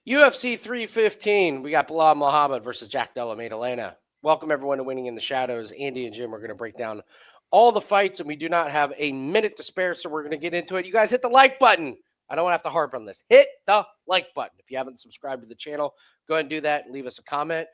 UFC 315, we got Belal Muhammad versus Della Maddalena. Welcome everyone to Winning in the Shadows. Andy and Jim are going to break down all the fights, and we do not have a minute to spare, so we're going to get into it. You guys hit the like button. I don't want to have to harp on this. Hit the like button. If you haven't subscribed to the channel, go ahead and do that and leave us a comment.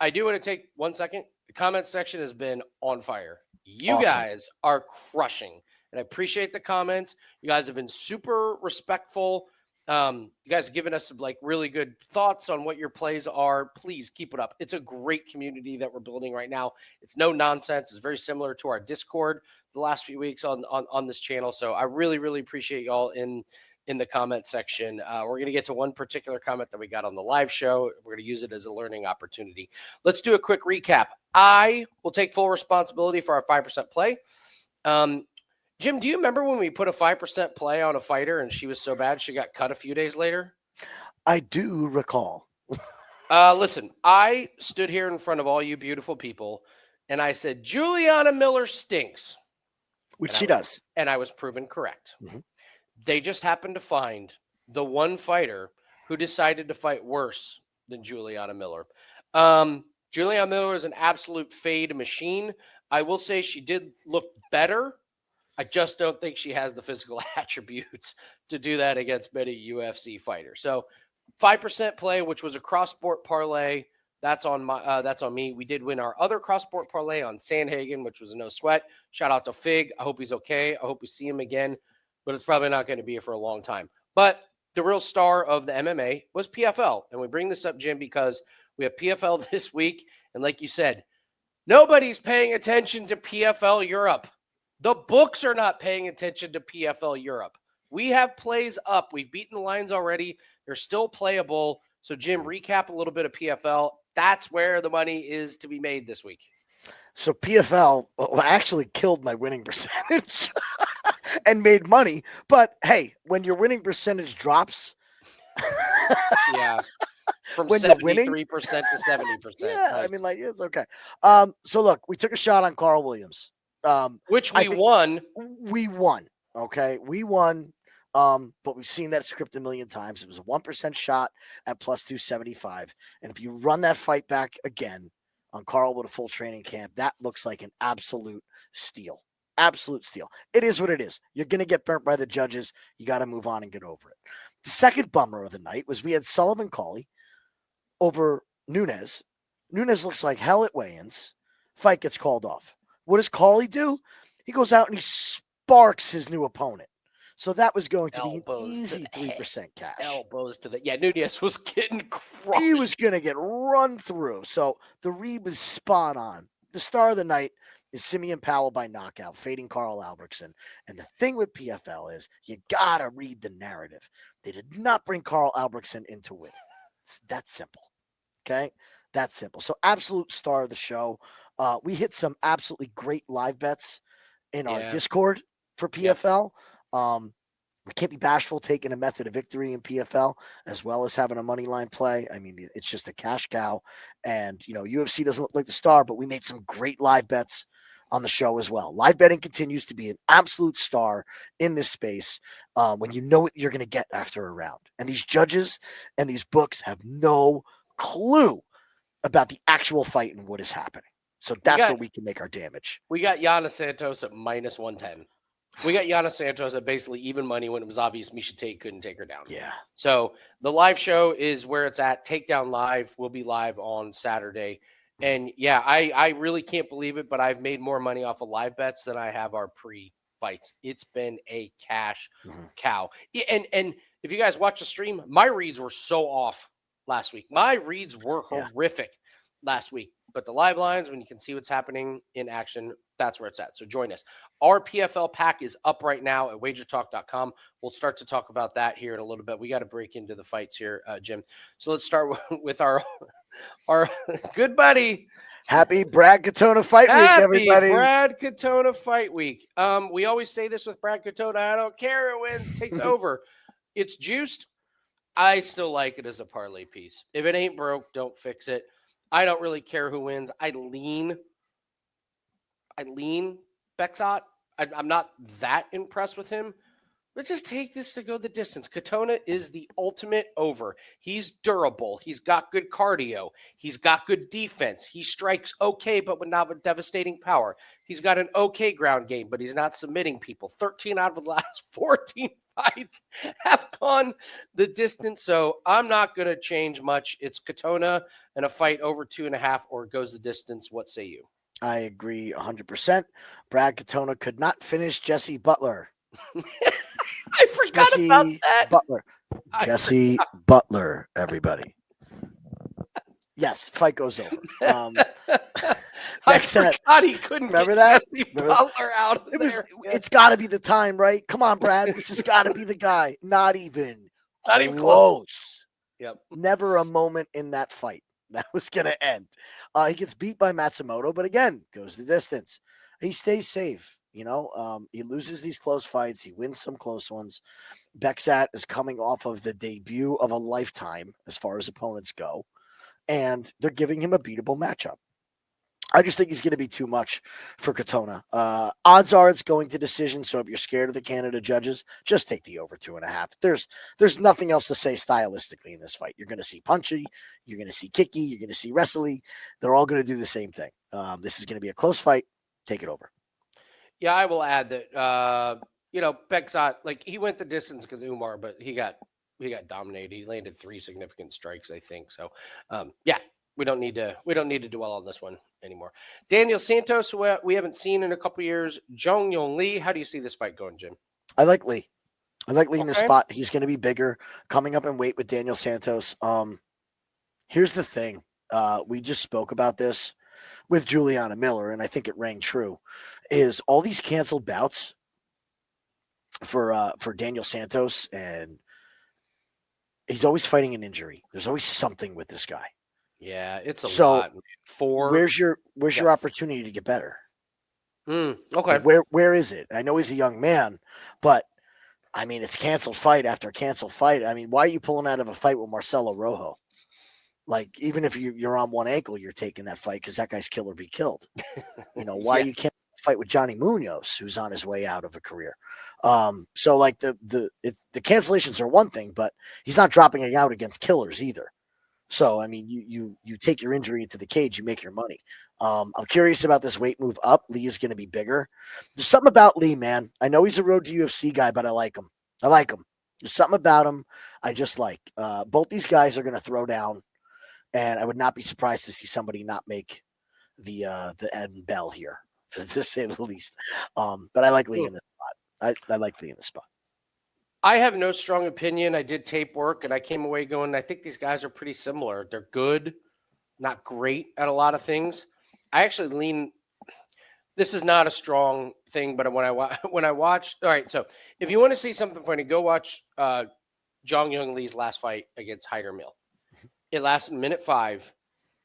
I do want to take 1 second. The comment section has been on fire. You Awesome. guys are crushing, and I appreciate the comments. You guys have been super respectful. You guys have given us some really good thoughts on what your plays are. Please keep it up. It's a great community that we're building right now. It's no nonsense. It's very similar to our Discord the last few weeks on this channel. So I really, really appreciate y'all in the comment section. We're going to get to one particular comment that we got on the live show. We're going to use it as a learning opportunity. Let's do a quick recap. I will take full responsibility for our 5% play. Jim, do you remember when we put a 5% play on a fighter and she was so bad she got cut a few days later? I do recall. Listen, I stood here in front of all you beautiful people and I said, Juliana Miller stinks. Which she does. And I was proven correct. Mm-hmm. They just happened to find the one fighter who decided to fight worse than Juliana Miller. Juliana Miller is an absolute fade machine. I will say she did look better. I just don't think she has the physical attributes to do that against many UFC fighters. So 5% play, which was a cross-sport parlay, that's on me. We did win our other cross-sport parlay on Sandhagen, which was a no sweat. Shout out to Fig. I hope he's okay. I hope we see him again, but it's probably not going to be for a long time. But the real star of the MMA was PFL. And we bring this up, Jim, because we have PFL this week. And like you said, nobody's paying attention to PFL Europe. The books are not paying attention to PFL Europe. We have plays up. We've beaten the lines already. They're still playable. So, Jim, recap a little bit of PFL. That's where the money is to be made this week. So PFL actually killed my winning percentage and made money. But, hey, when your winning percentage drops. Yeah. From when 73% to 70%. Yeah, nice. I mean, it's okay. So, look, we took a shot on Carl Williams. Which we won. We won. Okay. We won. But we've seen that script a million times. It was a 1% shot at plus 275. And if you run that fight back again on Carl with a full training camp, that looks like an absolute steal. Absolute steal. It is what it is. You're going to get burnt by the judges. You got to move on and get over it. The second bummer of the night was we had Sullivan Cauley over Nunes. Nunes looks like hell at weigh-ins. Fight gets called off. What does Cauley do? He goes out and he sparks his new opponent. So that was going to be an easy 3% cash. Elbows to the Nunes was getting crushed. He was going to get run through. So the read was spot on. The star of the night is Simeon Powell by knockout, fading Carl Albrechtsen. And the thing with PFL is you got to read the narrative. They did not bring Carl Albrechtsen into win. It's that simple. Okay? That simple. So absolute star of the show. We hit some absolutely great live bets in our Discord for PFL. We can't be bashful taking a method of victory in PFL as well as having a money line play. I mean, it's just a cash cow. And, UFC doesn't look like the star, but we made some great live bets on the show as well. Live betting continues to be an absolute star in this space when you know what you're going to get after a round. And these judges and these books have no clue about the actual fight and what is happening. So that's where we can make our damage. We got Yana Santos at minus 110. We got Yana Santos at basically even money when it was obvious Miesha Tate couldn't take her down. Yeah. So the live show is where it's at. Takedown Live will be live on Saturday. And yeah, I really can't believe it, but I've made more money off of live bets than I have our pre-fights. It's been a cash cow. And if you guys watch the stream, my reads were so off last week. My reads were horrific last week. But the live lines, when you can see what's happening in action, that's where it's at. So join us. Our PFL pack is up right now at wagertalk.com. We'll start to talk about that here in a little bit. We got to break into the fights here, Jim. So let's start with our good buddy. Happy Brad Katona fight week, everybody. Brad Katona fight week. We always say this with Brad Katona. I don't care who wins. Take over. It's juiced. I still like it as a parlay piece. If it ain't broke, don't fix it. I don't really care who wins. I lean Bekzat. I'm not that impressed with him. Let's just take this to go the distance. Katona is the ultimate over. He's durable. He's got good cardio. He's got good defense. He strikes okay, but not with devastating power. He's got an okay ground game, but he's not submitting people. 13 out of the last 14 fights have gone the distance. So I'm not going to change much. It's Katona and a fight over 2.5 or it goes the distance. What say you? I agree 100%. Brad Katona could not finish Jesse Butler. I forgot about that. Butler. Jesse Butler, everybody. Yes, fight goes over. I forgot he couldn't remember get that? Jesse Butler out of there. It's got to be the time, right? Come on, Brad. This has got to be the guy. Not even close. Yep. Never a moment in that fight that was going to end. He gets beat by Matsumoto, but again, goes the distance. He stays safe. You know, he loses these close fights. He wins some close ones. Bekzat is coming off of the debut of a lifetime as far as opponents go, and they're giving him a beatable matchup. I just think he's going to be too much for Katona. Odds are it's going to decision, so if you're scared of the Canada judges, just take the over 2.5. There's nothing else to say stylistically in this fight. You're going to see punchy, you're going to see kicky, you're going to see wrestly. They're all going to do the same thing. This is going to be a close fight. Take it over. Yeah, I will add that, Bekzat, like he went the distance because Umar, but he got dominated. He landed 3 significant strikes, I think. So, we don't need to dwell on this one anymore. Daniel Santos, who we haven't seen in a couple years. Jeong Lee, how do you see this fight going, Jim? I like Lee. In this spot. He's going to be bigger, coming up in weight with Daniel Santos. Here's the thing. We just spoke about this with Juliana Miller, and I think it rang true, is all these canceled bouts for Daniel Santos, and he's always fighting an injury. There's always something with this guy. Yeah, it's a lot. Where's your opportunity to get better? Okay. Like where is it? I know he's a young man, but I mean, it's canceled fight after canceled fight. I mean, why are you pulling out of a fight with Marcelo Rojo? Like, even if you're on one ankle, you're taking that fight because that guy's kill or be killed. Why you can't fight with Johnny Munoz, who's on his way out of a career. So like the cancellations are one thing, but he's not dropping it out against killers either. So, I mean, you take your injury into the cage, you make your money. I'm curious about this weight move up. Lee is going to be bigger. There's something about Lee, man. I know he's a road to UFC guy, but I like him. There's something about him I just like. Both these guys are going to throw down, and I would not be surprised to see somebody not make the end bell here, to say the least. But I like Lee in this spot. I like Lee in this spot. I have no strong opinion. I did tape work, and I came away going, I think these guys are pretty similar. They're good, not great at a lot of things. I actually lean. This is not a strong thing, but when I watched, all right. So if you want to see something funny, go watch Jeong Lee's last fight against Hyder Mill. It lasted 1:05,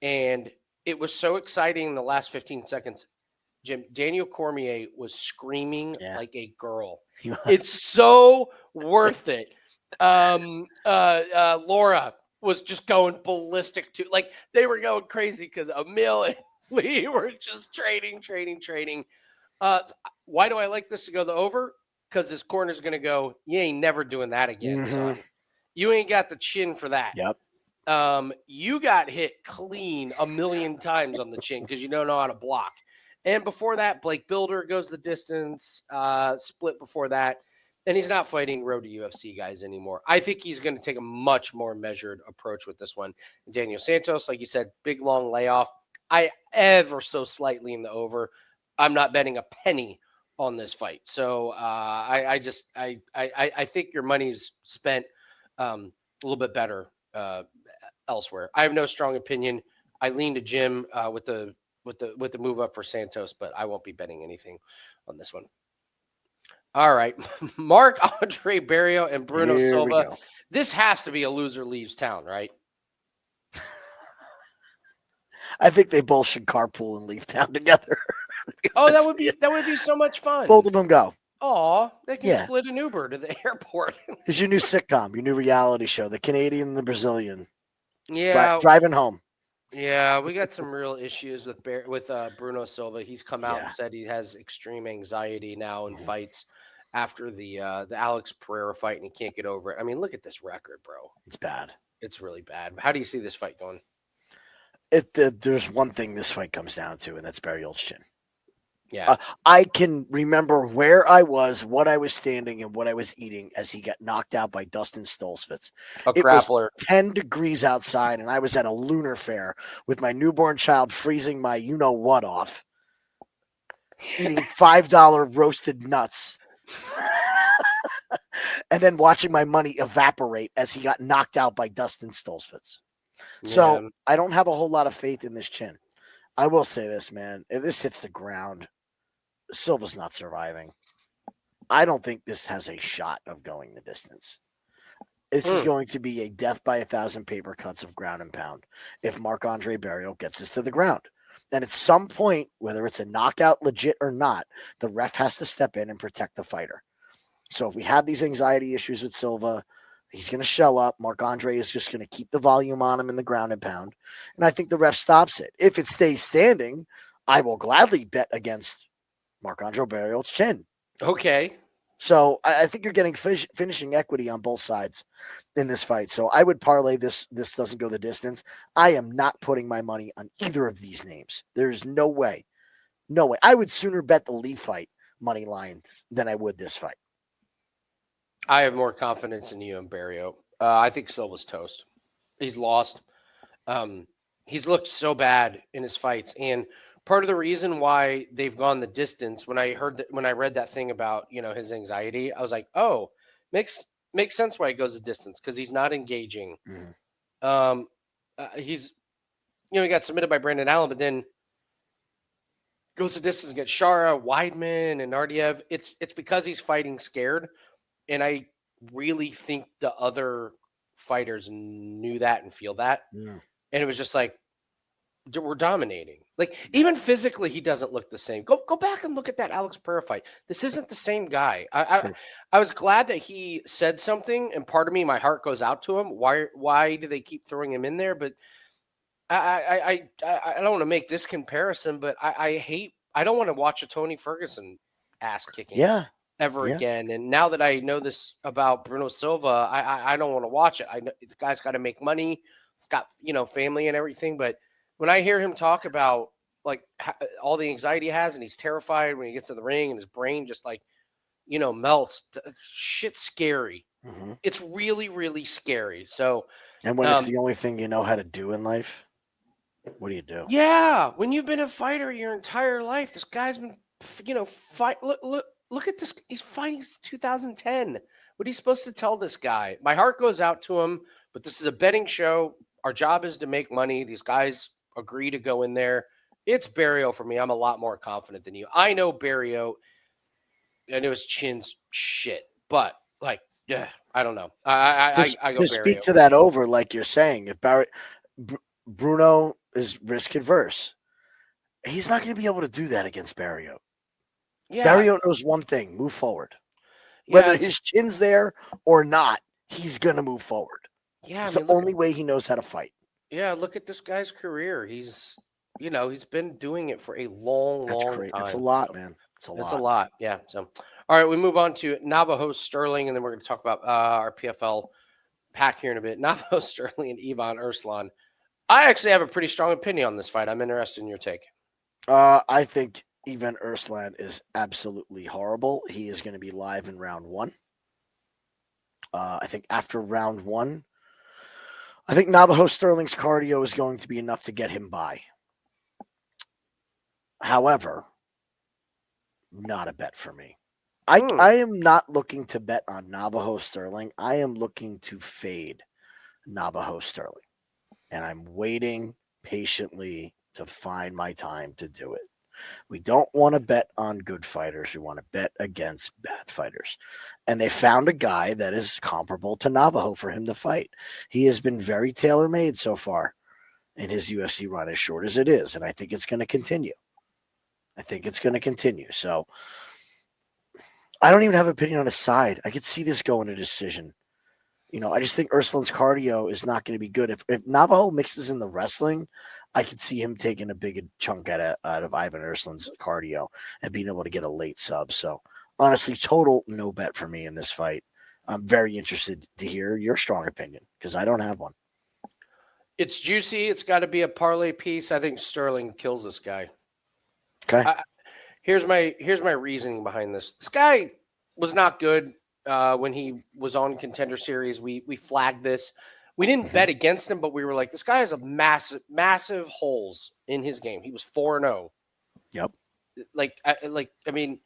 and it was so exciting in the last 15 seconds. Jim, Daniel Cormier was screaming like a girl. It's so worth it. Laura was just going ballistic too. Like, they were going crazy because Emil and Lee were just trading. Why do I like this to go the over? Because this corner's going to go, you ain't never doing that again, son. You ain't got the chin for that. Yep. You got hit clean 1,000,000 times on the chin because you don't know how to block. And before that, Blake Builder goes the distance, split before that. And he's not fighting road to UFC guys anymore. I think he's going to take a much more measured approach with this one. Daniel Santos, like you said, big, long layoff. I ever so slightly in the over. I'm not betting a penny on this fight. So I think your money's spent a little bit better elsewhere. I have no strong opinion. I lean to Jim with the move up for Santos, but I won't be betting anything on this one. All right. Marc-Andre Barriault and Bruno Silva. This has to be a loser leaves town, right? I think they both should carpool and leave town together. Oh, that would be so much fun. Both of them go. Oh, they can split an Uber to the airport. It's your new sitcom, your new reality show, the Canadian and the Brazilian. Yeah. Driving home. Yeah, we got some real issues with Bruno Silva. He's come out and said he has extreme anxiety now in fights. after the Alex Pereira fight, and he can't get over it. I mean, look at this record, bro. It's bad. It's really bad. How do you see this fight going? There's one thing this fight comes down to, and that's Barriault's chin. Yeah. I can remember where I was, what I was standing, and what I was eating as he got knocked out by Dustin Stolzfus. A It was grappler. 10 degrees outside, and I was at a lunar fair with my newborn child freezing my you-know-what off, eating $5 roasted nuts, and then watching my money evaporate as he got knocked out by Dustin Stolzfus. So Yeah. I don't have a whole lot of faith in this chin. I will say this, man. If this hits the ground, Silva's not surviving. I don't think this has a shot of going the distance. This is going to be a death by 1,000 paper cuts of ground and pound if Marc-Andre Barriault gets us to the ground. And at some point, whether it's a knockout legit or not, the ref has to step in and protect the fighter. So if we have these anxiety issues with Silva, he's going to shell up. Marc-Andre is just going to keep the volume on him in the ground and pound. And I think the ref stops it. If it stays standing, I will gladly bet against Marc-Andre Barriault's chin. Okay. So I think you're getting finishing equity on both sides in this fight. So I would parlay this doesn't go the distance. I am not putting my money on either of these names. There's no way. No way. I would sooner bet the Lee fight money lines than I would this fight. I have more confidence in you and Barriault. I think Silva's toast. He's lost. He's looked so bad in his fights, and part of the reason why they've gone the distance, when I read that thing about his anxiety, I was like, oh, makes sense why he goes the distance, because he's not engaging. Mm-hmm. He's he got submitted by Brandon Allen, but then goes the distance against Shara, Weidman, and Ardiev. It's because he's fighting scared, and I really think the other fighters knew that and feel that, and it was just like, we're dominating. Like, even physically, he doesn't look the same. Go back and look at that Alex Pereira fight. This isn't the same guy. I was glad that he said something, and part of me, my heart goes out to him. Why do they keep throwing him in there? But I don't want to make this comparison, but I don't want to watch a Tony Ferguson ass kicking ever again. And now that I know this about Bruno Silva, I don't want to watch it. I know the guy's got to make money. He's got family and everything, but when I hear him talk about like all the anxiety he has, and he's terrified when he gets in the ring, and his brain just like melts, shit's scary. Mm-hmm. It's really, really scary. So, and when it's the only thing you know how to do in life, what do you do? Yeah, when you've been a fighter your entire life, this guy's been fight. Look at this. He's fighting since 2010. What are you supposed to tell this guy? My heart goes out to him, but this is a betting show. Our job is to make money. These guys agree to go in there. It's Barriault for me. I'm a lot more confident than you. I know Barriault. I know his chin's shit, but like, yeah, I don't know. I go to Barriault. Speak to that over, like you're saying, if Bruno is risk adverse, he's not going to be able to do that against Barriault. Yeah. Barriault knows one thing: move forward. Yeah, whether his chin's there or not, he's going to move forward. Yeah, it's the only way he knows how to fight. Yeah, look at this guy's career. He's been doing it for a long time. That's a lot, man. It's a lot. Yeah. So, all right, we move on to Navajo Stirling, and then we're going to talk about our PFL pack here in a bit. Navajo Stirling and Ivan Erslan. I actually have a pretty strong opinion on this fight. I'm interested in your take. I think Ivan Erslan is absolutely horrible. He is going to be live in round 1. I think after round 1, I think Navajo Stirling's cardio is going to be enough to get him by. However, not a bet for me. I am not looking to bet on Navajo Stirling. I am looking to fade Navajo Stirling. And I'm waiting patiently to find my time to do it. We don't want to bet on good fighters. We want to bet against bad fighters. And they found a guy that is comparable to Navajo for him to fight. He has been very tailor-made so far in his UFC run, as short as it is. And I think it's going to continue. So I don't even have an opinion on his side. I could see this going to decision. I just think Erslan's cardio is not going to be good. If Navajo mixes in the wrestling, I could see him taking a big chunk out of Ivan Erslan's cardio and being able to get a late sub. So honestly, total no bet for me in this fight. I'm very interested to hear your strong opinion because I don't have one. It's juicy. It's got to be a parlay piece. I think Stirling kills this guy. Okay. Here's my reasoning behind this. This guy was not good when he was on Contender Series. We flagged this. We didn't bet against him, but we were like, this guy has a massive holes in his game. He was 4-0. Yep. I mean,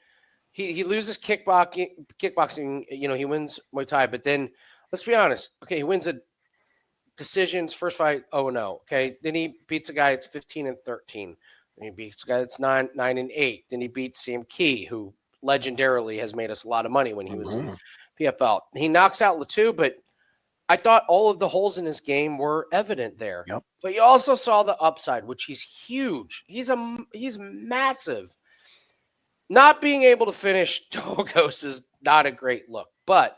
he loses kickboxing. You know, he wins Muay Thai, but then let's be honest. Okay, he wins a decisions first fight 0-0. Okay, then he beats a guy that's 15-13. Then he beats a guy that's 9-8. Then he beats Sam Key, who legendarily has made us a lot of money when he was in PFL. He knocks out Latu, but I thought all of the holes in his game were evident there. Yep. But you also saw the upside, which he's huge. He's massive. Not being able to finish Togos is not a great look. But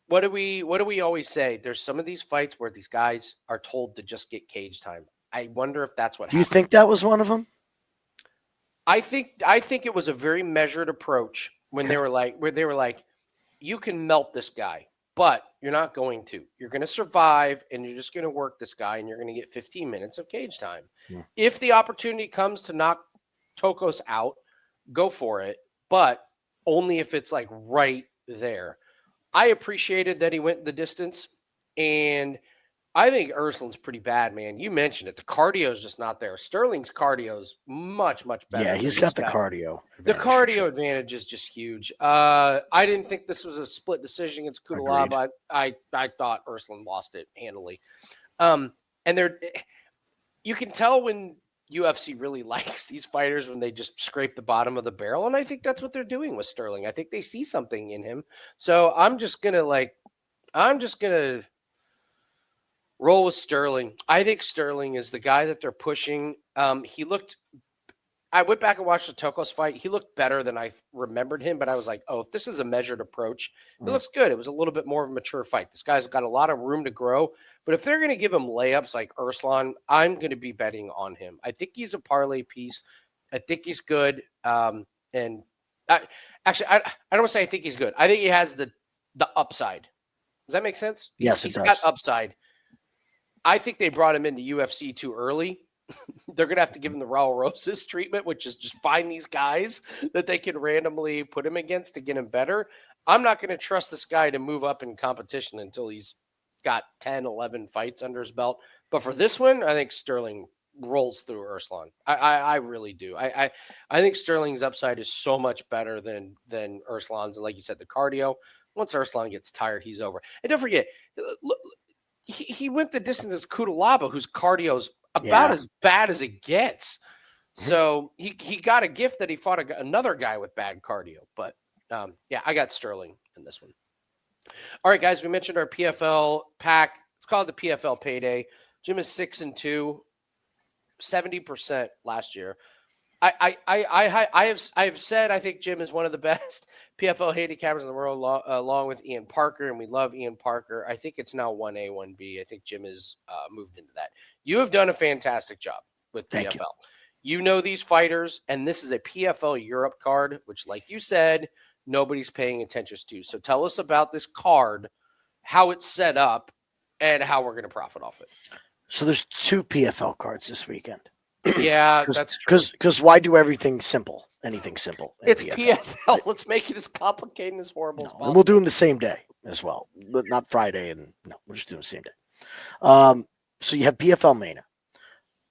what do we always say? There's some of these fights where these guys are told to just get cage time. I wonder if that's what Do you happened. think that was one of them? I think it was a very measured approach when they were like, you can melt this guy, but you're not going to. You're going to survive, and you're just going to work this guy, and you're going to get 15 minutes of cage time. Yeah. If the opportunity comes to knock Tokos out, go for it, but only if it's like right there. I appreciated that he went the distance, and I think Erslan's pretty bad, man. You mentioned it. The cardio is just not there. Sterling's cardio is much better. Yeah, he's got the cardio. The cardio advantage is just huge. I didn't think this was a split decision against Cutelaba. I thought Erslan lost it handily. And you can tell when UFC really likes these fighters when they just scrape the bottom of the barrel, and I think that's what they're doing with Stirling. I think they see something in him. So I'm just gonna roll with Stirling. I think Stirling is the guy that they're pushing. I went back and watched the Tokos fight. He looked better than I remembered him, but I was like, oh, if this is a measured approach, it looks good. It was a little bit more of a mature fight. This guy's got a lot of room to grow, but if they're going to give him layups like Erslan, I'm going to be betting on him. I think he's a parlay piece. I think he's good. I don't want to say I think he's good. I think he has the upside. Does that make sense? Yes, he's it does. got upside. I think they brought him into UFC too early. They're going to have to give him the Raul Rosas treatment, which is just find these guys that they can randomly put him against to get him better. I'm not going to trust this guy to move up in competition until he's got 10, 11 fights under his belt. But for this one, I think Stirling rolls through Erslan. I really do. I think Stirling's upside is so much better than Erslan's. And like you said, the cardio, once Erslan gets tired, he's over. And don't forget, look, he went the distance as Cutelaba, whose cardio's about as bad as it gets. So he got a gift that he fought another guy with bad cardio. But I got Stirling in this one. All right, guys, we mentioned our PFL pack. It's called the PFL Payday. Jim is 6-2, 70% last year. I have said I think Jim is one of the best PFL handicappers in the world, along with Ian Parker, and we love Ian Parker. I think it's now 1A, 1B. I think Jim has moved into that. You have done a fantastic job with PFL. You know these fighters, and this is a PFL Europe card, which, like you said, nobody's paying attention to. So tell us about this card, how it's set up, and how we're going to profit off it. So there's 2 PFL cards this weekend. Yeah, that's true. Because why do everything simple? Anything simple. It's PFL. Let's make it as complicated and as horrible as possible. And we'll do them the same day as well. Not Friday. We'll just do them the same day. So you have PFL Mania.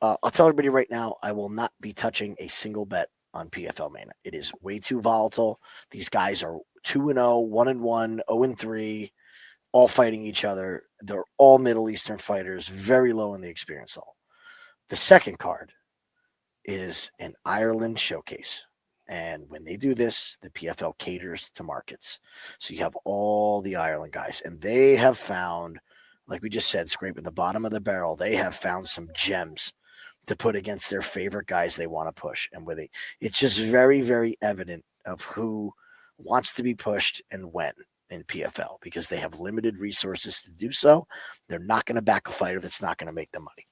I'll tell everybody right now, I will not be touching a single bet on PFL Mania. It is way too volatile. These guys are 2-0, 1-1, 0-3, all fighting each other. They're all Middle Eastern fighters, very low in the experience level. The second card is an Ireland showcase. And when they do this, the PFL caters to markets. So you have all the Ireland guys, and they have found, like we just said, scraping the bottom of the barrel, they have found some gems to put against their favorite guys they want to push. And it's just very, very evident of who wants to be pushed and when in PFL, because they have limited resources to do so. They're not going to back a fighter that's not going to make them money.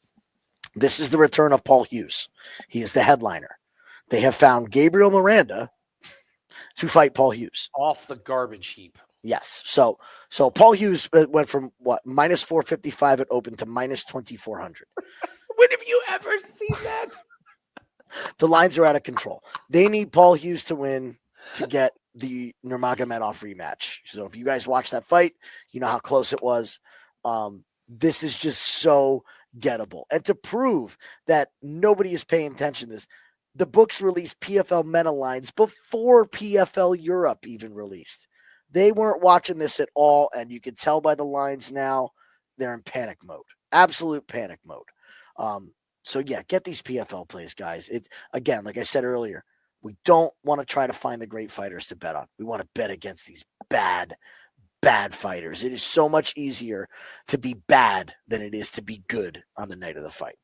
This is the return of Paul Hughes. He is the headliner. They have found Gabriel Miranda to fight Paul Hughes. Off the garbage heap. Yes. So Paul Hughes went from what minus 455 at open to minus 2400. When have you ever seen that? The lines are out of control. They need Paul Hughes to win to get the Nurmagomedov rematch. So if you guys watch that fight, you know how close it was. This is just so gettable. And to prove that nobody is paying attention to this, the books released PFL meta lines before PFL Europe even released. They weren't watching this at all, and you can tell by the lines now they're in panic mode, absolute panic mode. So yeah, get these PFL plays, guys. It's again, like I said earlier, we don't want to try to find the great fighters to bet on. We want to bet against these bad fighters. It is so much easier to be bad than it is to be good on the night of the fight.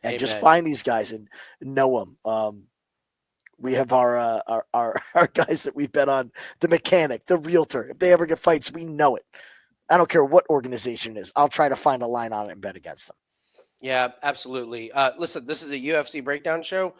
And Amen. just find these guys and know them. We have our guys that we bet on, the mechanic, the realtor. If they ever get fights, we know it. I don't care what organization it is. I'll try to find a line on it and bet against them. Yeah, absolutely. Listen, this is a UFC breakdown show.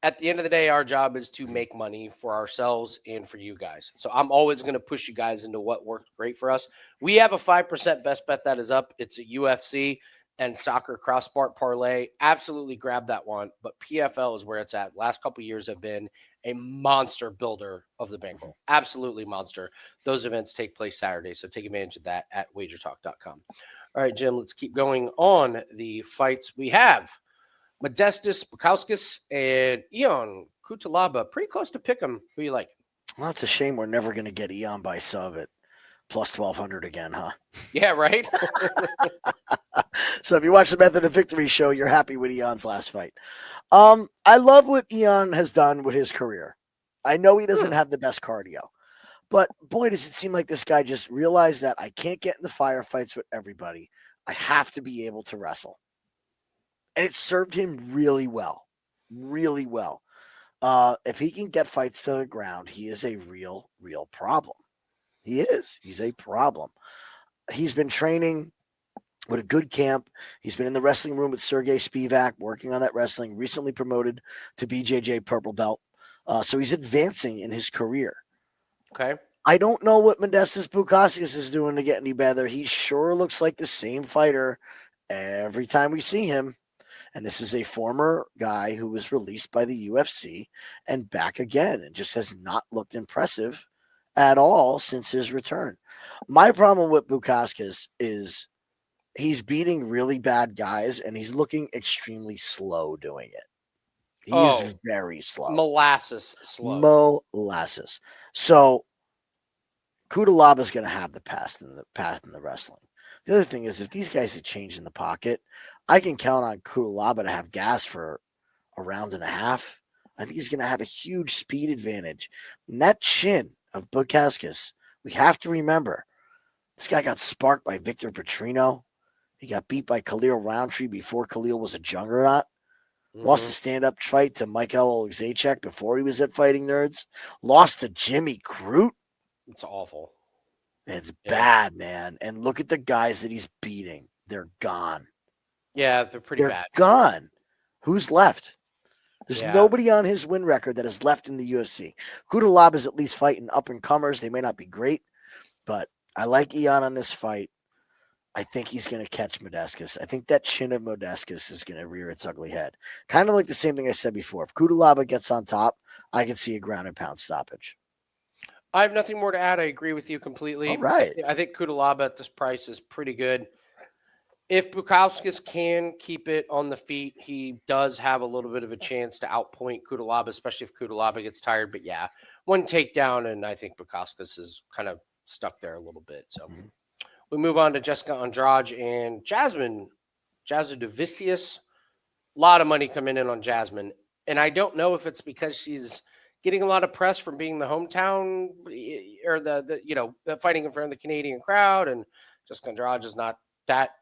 At the end of the day, our job is to make money for ourselves and for you guys. So I'm always going to push you guys into what worked great for us. We have a 5% best bet that is up. It's a UFC and soccer cross-sport parlay. Absolutely grab that one. But PFL is where it's at. Last couple of years have been a monster builder of the bankroll. Absolutely monster. Those events take place Saturday. So take advantage of that at wagertalk.com. All right, Jim, let's keep going on the fights we have. Modestas, Bukauskas, and Yeong, Cutelaba. Pretty close to pick 'em. Who you like? Well, it's a shame we're never going to get Eon by sub at plus 1,200 again, huh? Yeah, right? So if you watch the Method of Victory show, you're happy with Eon's last fight. I love what Eon has done with his career. I know he doesn't have the best cardio, but boy, does it seem like this guy just realized that I can't get in the firefights with everybody. I have to be able to wrestle. And it served him really well. Really well. If he can get fights to the ground, he is a real problem. He is. He's a problem. He's been training with a good camp. He's been in the wrestling room with Sergey Spivak, working on that wrestling, recently promoted to BJJ purple belt. So he's advancing in his career. Okay. I don't know what Modestas Bukauskas is doing to get any better. He sure looks like the same fighter every time we see him. And this is a former guy who was released by the UFC and back again and just has not looked impressive at all since his return. My problem with Bukauskas is he's beating really bad guys and he's looking extremely slow doing it. He's very slow. Molasses slow. Molasses. So Cutelaba is going to have the path in the wrestling. The other thing is, if these guys had changed in the pocket, I can count on Cutelaba to have gas for a round and a half. I think he's going to have a huge speed advantage. And that chin of Bukauskas, we have to remember, this guy got sparked by Victor Petrino. He got beat by Khalil Roundtree before Khalil was a juggernaut. Lost the stand-up fight to Michael Zajac before he was at Fighting Nerds. Lost to Jimmy Crute. It's awful. It's bad, man. And look at the guys that he's beating. They're gone. Yeah, they're pretty bad. Gone. Who's left? There's Yeah. nobody on his win record that is left in the UFC. Cutelaba is at least fighting up-and-comers. They may not be great, but I like Eon on this fight. I think he's going to catch Modestas. I think that chin of Modestas is going to rear its ugly head. Kind of like the same thing I said before. If Cutelaba gets on top, I can see a ground and pound stoppage. I have nothing more to add. I agree with you completely. All right. I think Cutelaba at this price is pretty good. If Bukauskas can keep it on the feet, he does have a little bit of a chance to outpoint Cutelaba, especially if Cutelaba gets tired. But yeah, one takedown, and I think Bukauskas is kind of stuck there a little bit. So we move on to Jessica Andrade and Jasmine. Jasudavicius. A lot of money coming in on Jasmine. And I don't know if it's because she's getting a lot of press from being the hometown or the fighting in front of the Canadian crowd. And Jessica Andrade is not that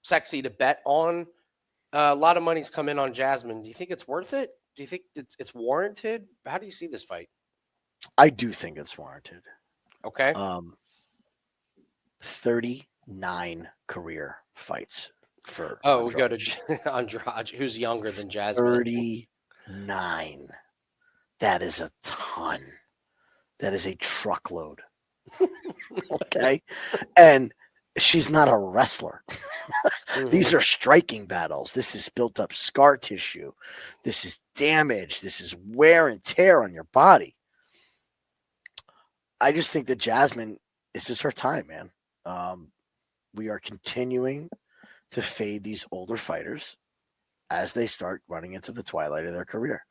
sexy to bet on. A lot of money's come in on Jasmine. Do you think it's worth it? Do you think it's warranted? How do you see this fight? I do think it's warranted. Okay. 39 career fights for we go to Andrade, who's younger than Jasmine. 39. That is a ton. That is a truckload. Okay. And she's not a wrestler. These are striking battles. This is built up scar tissue. This is damage. This is wear and tear on your body. I just think that Jasmine, it's just her time, man. We are continuing to fade these older fighters as they start running into the twilight of their career.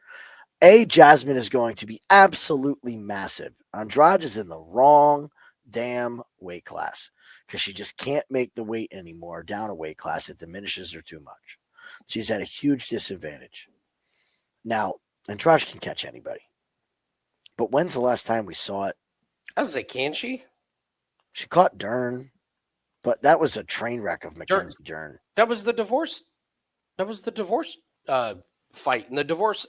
Jasmine is going to be absolutely massive. Andrade is in the wrong damn weight class because she just can't make the weight anymore down a weight class. It diminishes her too much. She's at a huge disadvantage. Now, Andrade can catch anybody. But when's the last time we saw it? I was like, can she? She caught Dern, but that was a train wreck of Mackenzie Dern. That was the divorce. That was the divorce fight and the divorce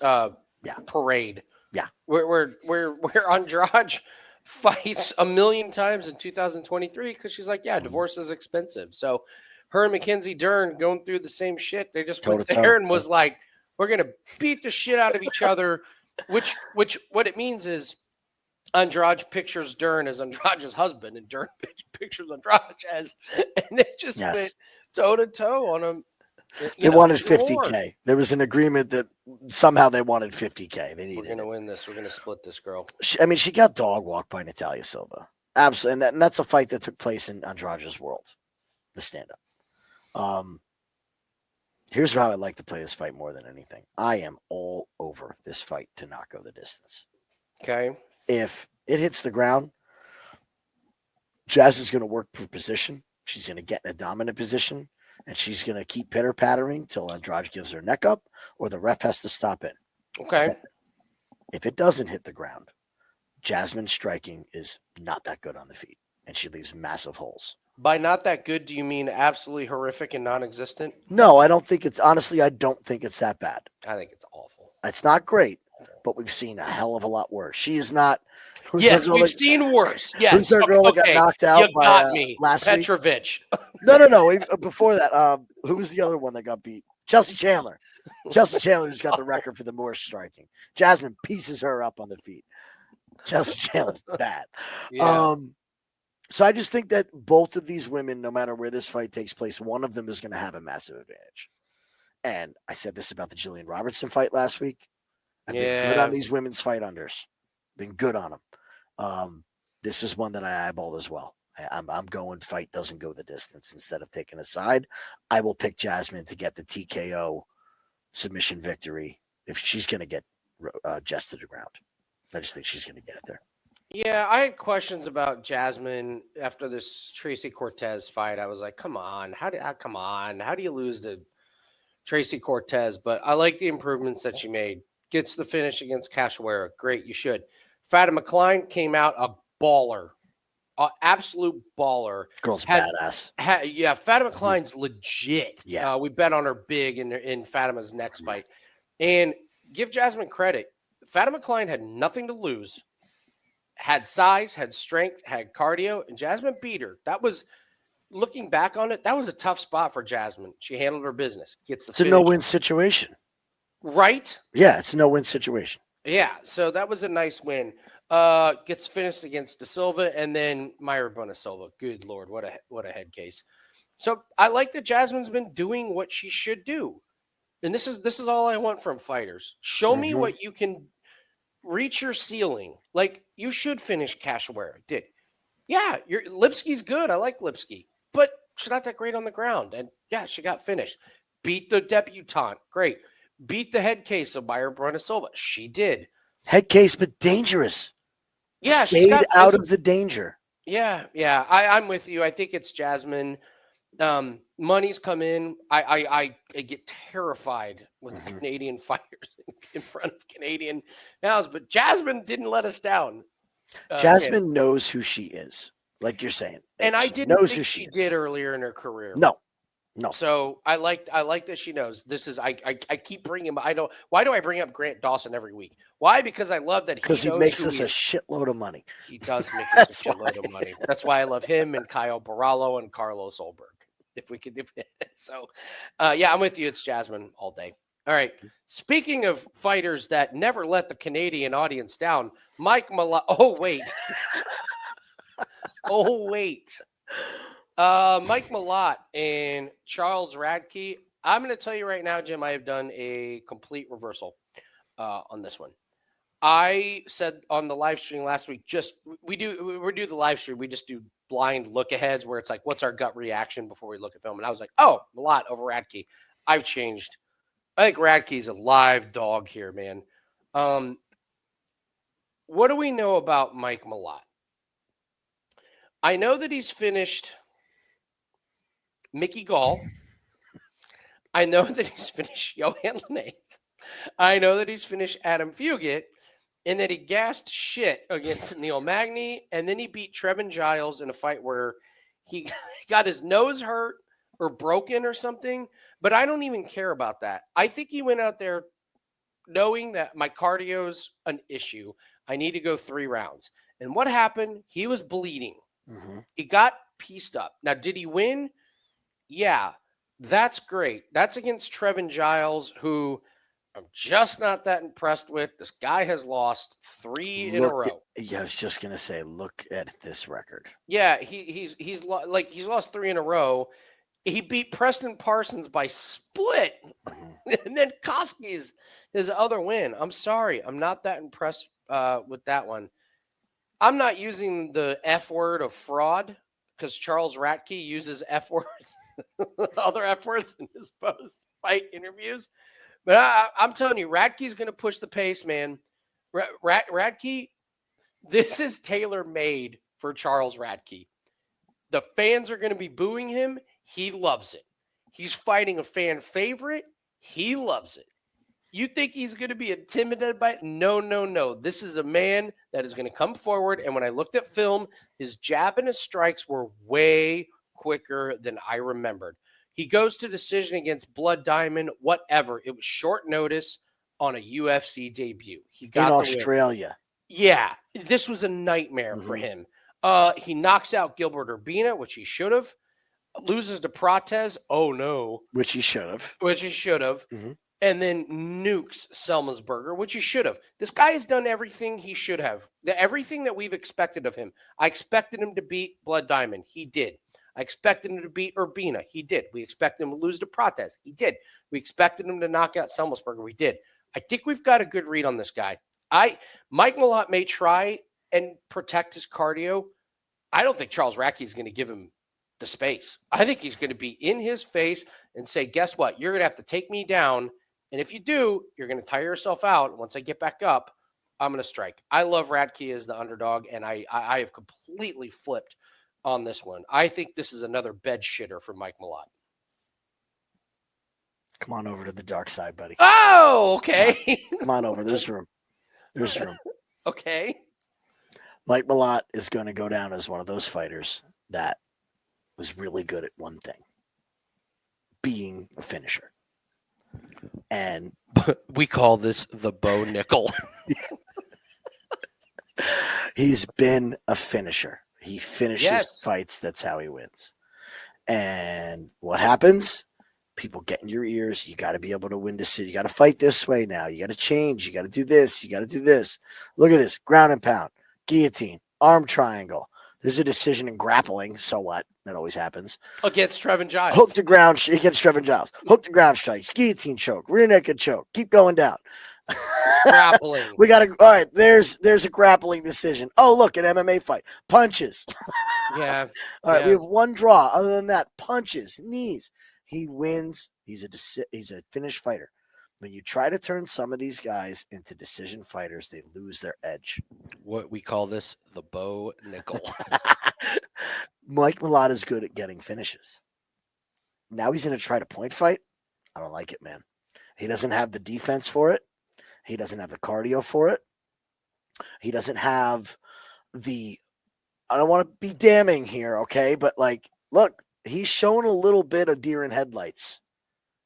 parade. Yeah. Where Andrade fights a million times in 2023 because she's like, yeah, divorce is expensive. So her and Mackenzie Dern going through the same shit. They just went there and was like, we're gonna beat the shit out of each other. Which what it means is Andrade pictures Dern as Andrade's husband, and Dern pictures Andrade as, and they just went toe to toe on him. They wanted $50K. There was an agreement that somehow they wanted $50K. They needed. We're gonna win this. We're gonna split this, girl. She got dog walked by Natalia Silva. Absolutely, and that's a fight that took place in Andrade's world, the stand-up. Here's how I'd like to play this fight more than anything. I am all over this fight to not go the distance. Okay. If it hits the ground, Jazz is going to work for position. She's going to get in a dominant position, and she's going to keep pitter-pattering till Andrade gives her neck up or the ref has to stop it. Okay. If it doesn't hit the ground, Jasmine's striking is not that good on the feet, and she leaves massive holes. By not that good, do you mean absolutely horrific and non-existent? No, I don't think it's – honestly, I don't think it's that bad. I think it's awful. It's not great, but we've seen a hell of a lot worse. She is not – yes, we've seen worse. Yes. Who's our girl that got knocked out by last Petrovic. week? No. Before that, who was the other one that got beat? Chelsea Chandler. Chelsea Chandler just got the record for the worst striking. Jasmine pieces her up on the feet. Chelsea Chandler's bad. Yeah. So I just think that both of these women, no matter where this fight takes place, one of them is going to have a massive advantage. And I said this about the Jillian Robertson fight last week. I've been good on these women's fight unders. Been good on them. This is one that I eyeballed as well. I'm going fight doesn't go the distance. Instead of taking a side, I will pick Jasmine to get the TKO submission victory if she's going to get Jess to the ground. I just think she's going to get it there. Yeah, I had questions about Jasmine after this Tracy Cortez fight. I was like, come on. How do you lose to Tracy Cortez? But I like the improvements that she made. Gets the finish against Cachoeira. Great, you should. Fatima Klein came out a baller. An absolute baller. Girl's badass. Fatima Klein's legit. Yeah. We bet on her big in Fatima's next fight. And give Jasmine credit. Fatima Klein had nothing to lose. Had size, had strength, had cardio, and Jasmine beat her. That was, looking back on it, that was a tough spot for Jasmine. She handled her business. It's a no-win situation. Right? Yeah, it's a no-win situation. Yeah, so that was a nice win. Gets finished against De Silva and then Mayra Bona-Silva. Good Lord, what a head case. So I like that Jasmine's been doing what she should do. And this is all I want from fighters. Show me what you can reach your ceiling. Like, you should finish Cachoeira. Did. Yeah, Lipski's good. I like Lipski. But she's not that great on the ground. And yeah, she got finished. Beat the debutante. Great. Beat the head case of Mayra Bona-Silva. She did. Head case, but dangerous. Yeah, stayed out of the danger. Yeah. I'm with you. I think it's Jasmine. Money's come in. I get terrified with Canadian fighters in front of Canadian house, but Jasmine didn't let us down. Jasmine knows who she is, like you're saying, and I didn't think she did earlier in her career. No. So I like that she knows this is. I keep bringing him. Why do I bring up Grant Dawson every week? Why? Because I love that he makes us a shitload of money. He does make us a shitload of money. That's why I love him and Kyle Barallo and Carlos Olberg. If we could do it. So, yeah, I'm with you. It's Jasmine all day. All right. Speaking of fighters that never let the Canadian audience down, Mike Malott. Oh, wait. Oh, wait. Mike Malott and Charles Radtke. I'm going to tell you right now, Jim, I have done a complete reversal on this one. I said on the live stream last week, we do the live stream. We just do blind look aheads where it's like, what's our gut reaction before we look at film? And I was like, oh, Malott over Radtke. I've changed. I think Radtke's a live dog here, man. What do we know about Mike Malott? I know that he's finished Mickey Gall. I know that he's finished Johan Linnaeus. I know that he's finished Adam Fugit, and that he gassed shit against Neil Magny, and then he beat Trevin Giles in a fight where he got his nose hurt or broken or something. But I don't even care about that. I think he went out there knowing that my cardio's an issue. I need to go 3 rounds. And what happened? He was bleeding. Mm-hmm. He got pieced up. Now, did he win? Yeah, that's great. That's against Trevin Giles, who I'm just not that impressed with. This guy has lost 3 in a row. Yeah, I was just gonna say, look at this record. Yeah, he's lost 3 in a row. He beat Preston Parsons by split, and then Koski's his other win. I'm sorry, I'm not that impressed with that one. I'm not using the F word of fraud because Charles Radtke uses F words, other F words in his post-fight interviews. But I'm telling you, Radtke's going to push the pace, man. Radtke, this is tailor-made for Charles Radtke. The fans are going to be booing him. He loves it. He's fighting a fan favorite. He loves it. You think he's going to be intimidated by it? No. This is a man that is going to come forward. And when I looked at film, his jab and his strikes were way quicker than I remembered. He goes to decision against Blood Diamond, whatever. It was short notice on a UFC debut. He got in Australia. Yeah, this was a nightmare for him. He knocks out Gilbert Urbina, which he should have. Loses to Prates. Oh, no. Which he should have. Mm-hmm. And then nukes Selmansberger, which he should have. This guy has done everything he should have. Everything that we've expected of him. I expected him to beat Blood Diamond. He did. I expected him to beat Urbina. He did. We expected him to lose to Prates. He did. We expected him to knock out Selmansberger. We did. I think we've got a good read on this guy. Mike Malott may try and protect his cardio. I don't think Charles Radtke is going to give him the space. I think he's going to be in his face and say, guess what? You're going to have to take me down. And if you do, you're going to tire yourself out. Once I get back up, I'm going to strike. I love Radtke as the underdog, and I have completely flipped on this one. I think this is another bed shitter for Mike Malott. Come on over to the dark side, buddy. Oh, okay. Come on over. There's room. Okay. Mike Malott is going to go down as one of those fighters that was really good at one thing, being a finisher. And we call this the Bo Nickel. He's been a finisher. He finishes fights. That's how he wins. And what happens? People get in your ears. You got to be able to win decision. You got to fight this way now. You got to change. You got to do this. You got to do this. Look at this. Ground and pound. Guillotine. Arm triangle. There's a decision in grappling. So what? That always happens. Against Trevin Giles. Hook to ground against Trevin Giles. Hook to ground strikes. Guillotine choke. Rear naked choke. Keep going down. Grappling. We got to. All right. There's a grappling decision. Oh, look, an MMA fight. Punches. Yeah. All right. We have one draw. Other than that, punches, knees. He wins. He's a finished fighter. When you try to turn some of these guys into decision fighters, they lose their edge. What we call this, the Bo Nickel. Mike Malott is good at getting finishes. Now he's going to try to point fight. I don't like it, man. He doesn't have the defense for it. He doesn't have the cardio for it. He doesn't have the, I don't want to be damning here, okay? But look, he's shown a little bit of deer in headlights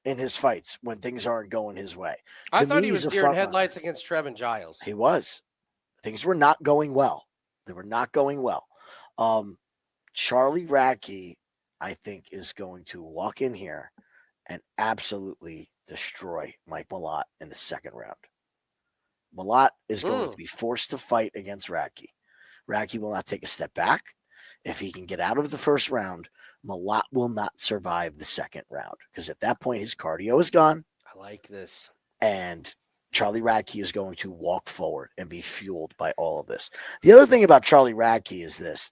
in his fights when things aren't going his way. I thought he was deer in headlights against Trevin Giles. He was. Things were not going well. They were not going well. Charlie Radtke, I think, is going to walk in here and absolutely destroy Mike Malott in the second round. Malott is going to be forced to fight against Radtke. Radtke will not take a step back. If he can get out of the first round, Malott will not survive the second round because at that point his cardio is gone. I like this. And Charlie Radtke is going to walk forward and be fueled by all of this. The other thing about Charlie Radtke is this.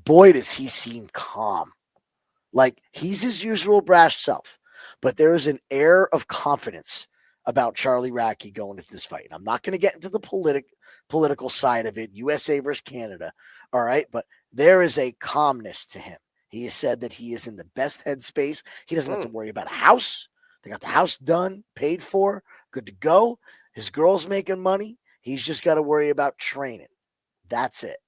Boy, does he seem calm. Like he's his usual brash self. But there is an air of confidence about Charlie Radtke going into this fight. And I'm not going to get into the political side of it, USA versus Canada. All right. But there is a calmness to him. He has said that he is in the best headspace. He doesn't have to worry about a house. They got the house done, paid for, good to go. His girl's making money. He's just got to worry about training. That's it.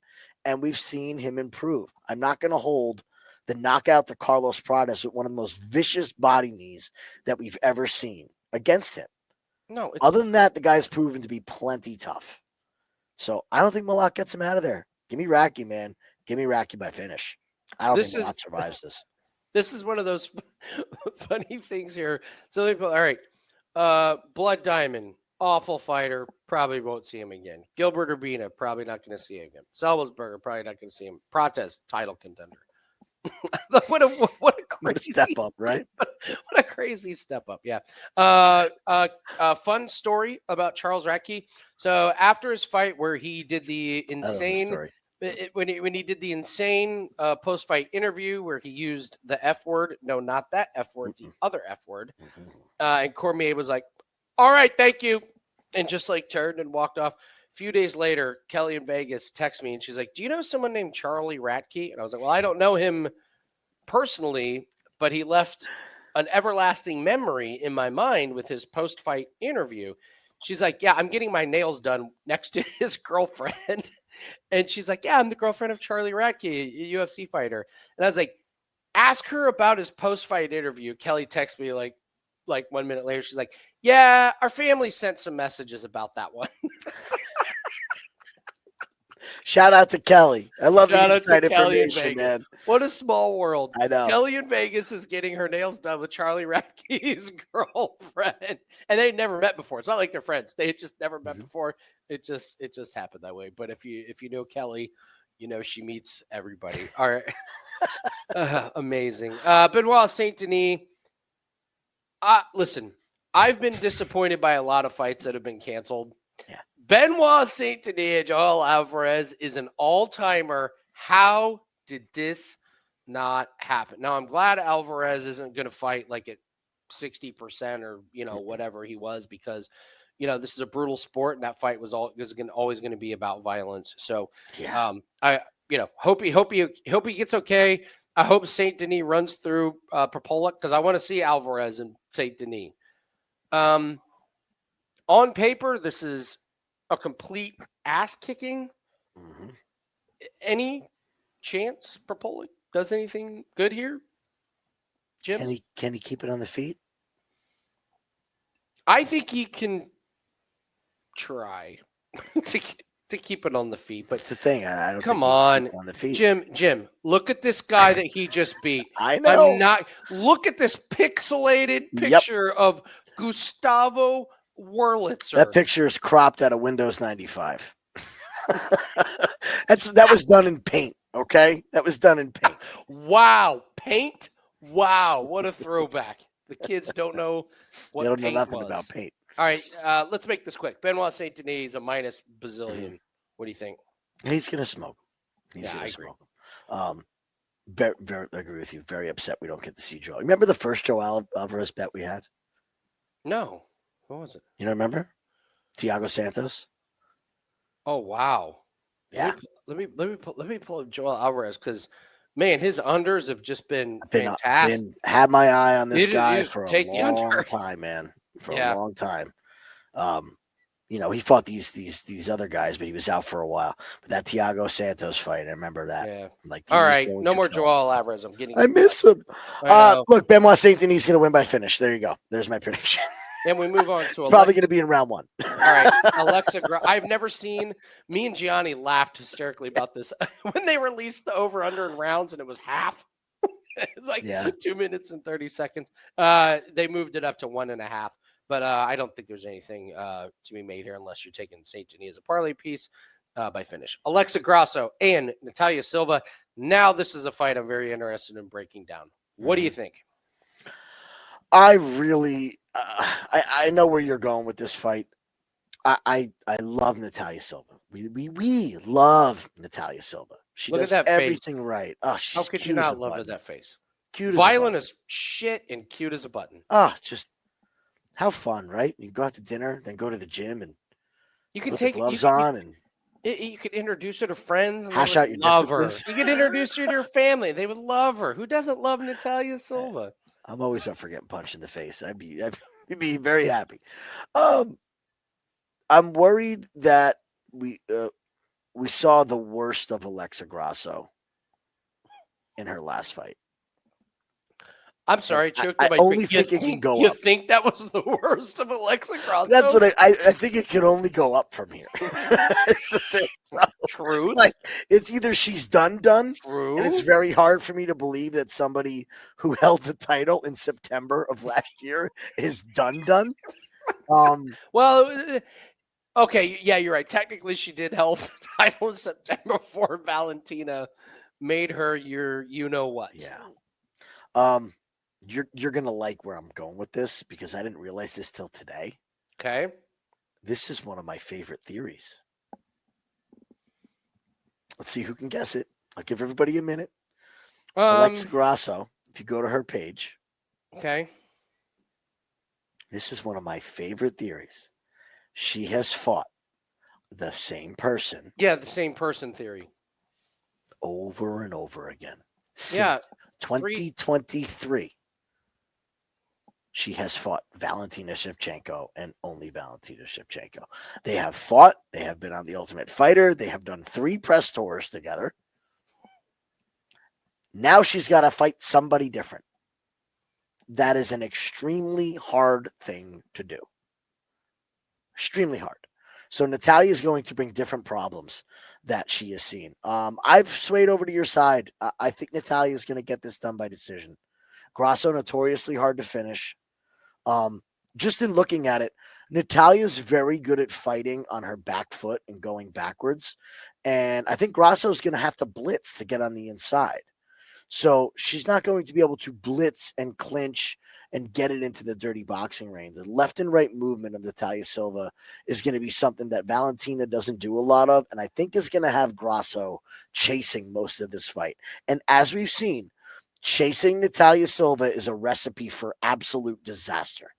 And we've seen him improve. I'm not going to hold the knockout to Carlos Pradas with one of the most vicious body knees that we've ever seen against him. No. Other than that, the guy's proven to be plenty tough. So I don't think Malott gets him out of there. Give me Radtke, man. Give me Radtke by finish. I don't think Malott survives this. This is one of those funny things here. So, all right. Blood Diamond, awful fighter. Probably won't see him again. Gilbert Urbina, probably not going to see him again. Salzburger, probably not going to see him. Prates, title contender. what a crazy step up, right? What a crazy step up. Yeah. Fun story about Charles Radtke. So after his fight where he did the insane when he did the insane post-fight interview where he used the F word, no, not that F word, the other F word. And Cormier was like, all right, thank you. And just like turned and walked off. A few days later, Kelly in Vegas texts me and she's like, do you know someone named Charlie Radtke? And I was like, well, I don't know him personally, but he left an everlasting memory in my mind with his post-fight interview. She's like, yeah, I'm getting my nails done next to his girlfriend. And she's like, yeah, I'm the girlfriend of Charlie Radtke, a UFC fighter. And I was like, ask her about his post-fight interview. Kelly texts me like 1 minute later. She's like, yeah, our family sent some messages about that one. Shout out to Kelly. I love Shout the inside information, in man. What a small world. I know. Kelly in Vegas is getting her nails done with Charlie Radtke's girlfriend. And they never met before. It's not like they're friends. They had just never met before. It just happened that way. But if you know Kelly, you know she meets everybody. All right. Amazing. Benoit Saint-Denis. Listen, I've been disappointed by a lot of fights that have been canceled. Yeah. Benoit Saint-Denis and Joel Alvarez is an all-timer. How did this not happen? Now, I'm glad Alvarez isn't going to fight like at 60% or, whatever he was because, this is a brutal sport and that fight was always going to be about violence. So, I hope he gets okay. I hope Saint-Denis runs through Prepolec because I want to see Alvarez and Saint-Denis. On paper, this is a complete ass kicking. Any chance Prepolec does anything good here, Jim? Can he keep it on the feet? I think he can try to keep it on the feet. But that's the thing. I don't. Come on, the feet. Jim. Look at this guy that he just beat. I know. Look at this pixelated picture of Gustavo Wurlitzer. That picture is cropped out of Windows 95. That was done in paint. Okay, that was done in paint. Wow, paint. Wow, what a throwback. The kids don't know what they don't know paint nothing was. about paint. All right, let's make this quick. Benoit Saint-Denis is a minus bazillion. What do you think? He's gonna smoke. He's gonna smoke. Very, very I agree with you. Very upset we don't get to see Joe. Remember the first Joe Alvarez bet we had? No. What was it? You don't remember? Thiago Santos. Oh wow. Yeah. Let me pull up Joel Alvarez because man, his unders have just been fantastic. Had my eye on this guy for a long time, man. For a long time. He fought these other guys, but he was out for a while. But that Thiago Santos fight, I remember that. Yeah. All right, no more Joel Alvarez. I miss him. Look, Benoit Saint-Denis is going to win by finish. There you go. There's my prediction. And we move on to probably going to be in round one. All right, Alexa. I've never seen. Me and Gianni laughed hysterically about this when they released the over/under in rounds, and it was half. It's like Yeah. 2 minutes and 30 seconds. They moved it up to 1.5, but I don't think there's anything to be made here unless you're taking Saint-Denis as a parlay piece by finish. Alexa Grasso and Natalia Silva. Now this is a fight I'm very interested in breaking down. What do you think? I really, I know where you're going with this fight. I love Natalia Silva. We love Natalia Silva. She Look at does that face. everything right. Oh, she's How could cute you as a not love button. that face? Cute as a Violent button. as shit and cute as a button. Oh, just how fun, right? You go out to dinner, then go to the gym and You can put the take gloves you, on and you could introduce her to friends and hash they out would your love her. differences. You could introduce her to her family. They would love her. Who doesn't love Natalia Silva? I'm always up for getting punched in the face. I'd be very happy. I'm worried that we saw the worst of Alexa Grasso in her last fight. I'm sorry, I choked on my only drink. think it can go You up. think that was the worst of Alexa Grasso? That's what I think it can only go up from here. It's the thing, bro. Truth. Like it's either she's done, True. and it's very hard for me to believe that somebody who held the title in September of last year is done. Well, okay, yeah, you're right. Technically, she did hold the title in September before Valentina made her your you know what. Yeah. You're gonna like where I'm going with this because I didn't realize this till today. Okay. This is one of my favorite theories. Let's see who can guess it. I'll give everybody a minute. Alexa Grasso, if you go to her page. Okay. This is one of my favorite theories. She has fought the same person. Yeah, the same person theory. Over and over again. Yeah. Since 2023. She has fought Valentina Shevchenko and only Valentina Shevchenko. They have fought. They have been on The Ultimate Fighter. They have done 3 press tours together. Now she's got to fight somebody different. That is an extremely hard thing to do. Extremely hard. So Natalia is going to bring different problems that she has seen. I've swayed over to your side. I think Natalia is going to get this done by decision. Grasso notoriously hard to finish. Just in looking at it, Natalia's very good at fighting on her back foot and going backwards. And I think Grasso's going to have to blitz to get on the inside. So she's not going to be able to blitz and clinch and get it into the dirty boxing range. The left and right movement of Natalia Silva is going to be something that Valentina doesn't do a lot of, and I think is going to have Grasso chasing most of this fight. And as we've seen, chasing Natalia Silva is a recipe for absolute disaster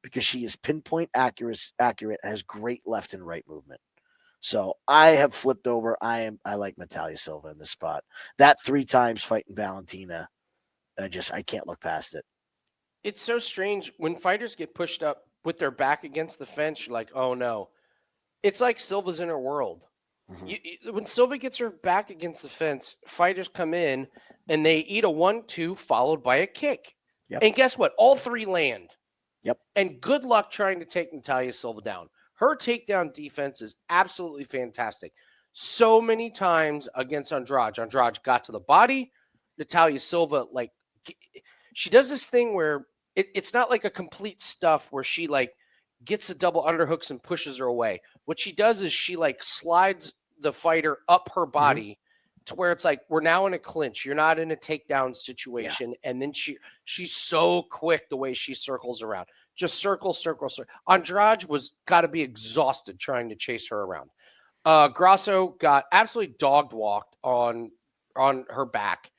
because she is pinpoint accurate, has great left and right movement. So I have flipped over. I like Natalia Silva in this spot. That 3 times fighting Valentina, I can't look past it. It's so strange when fighters get pushed up with their back against the fence. You're like, oh no. It's like Silva's in her world. Mm-hmm. When Silva gets her back against the fence, fighters come in and they eat a 1-2 followed by a kick. Yep. And guess what? All 3 land. Yep. And good luck trying to take Natalia Silva down. Her takedown defense is absolutely fantastic. So many times against Andrade. Andrade got to the body. Natalia Silva, like, she does this thing where it's not like a complete stuff where she, like, gets the double underhooks and pushes her away. What she does is she, like, slides the fighter up her body to where it's like, we're now in a clinch. You're not in a takedown situation. Yeah. And then she's so quick the way she circles around. Just circle. Andrade got to be exhausted trying to chase her around. Grasso got absolutely dog walked on her back.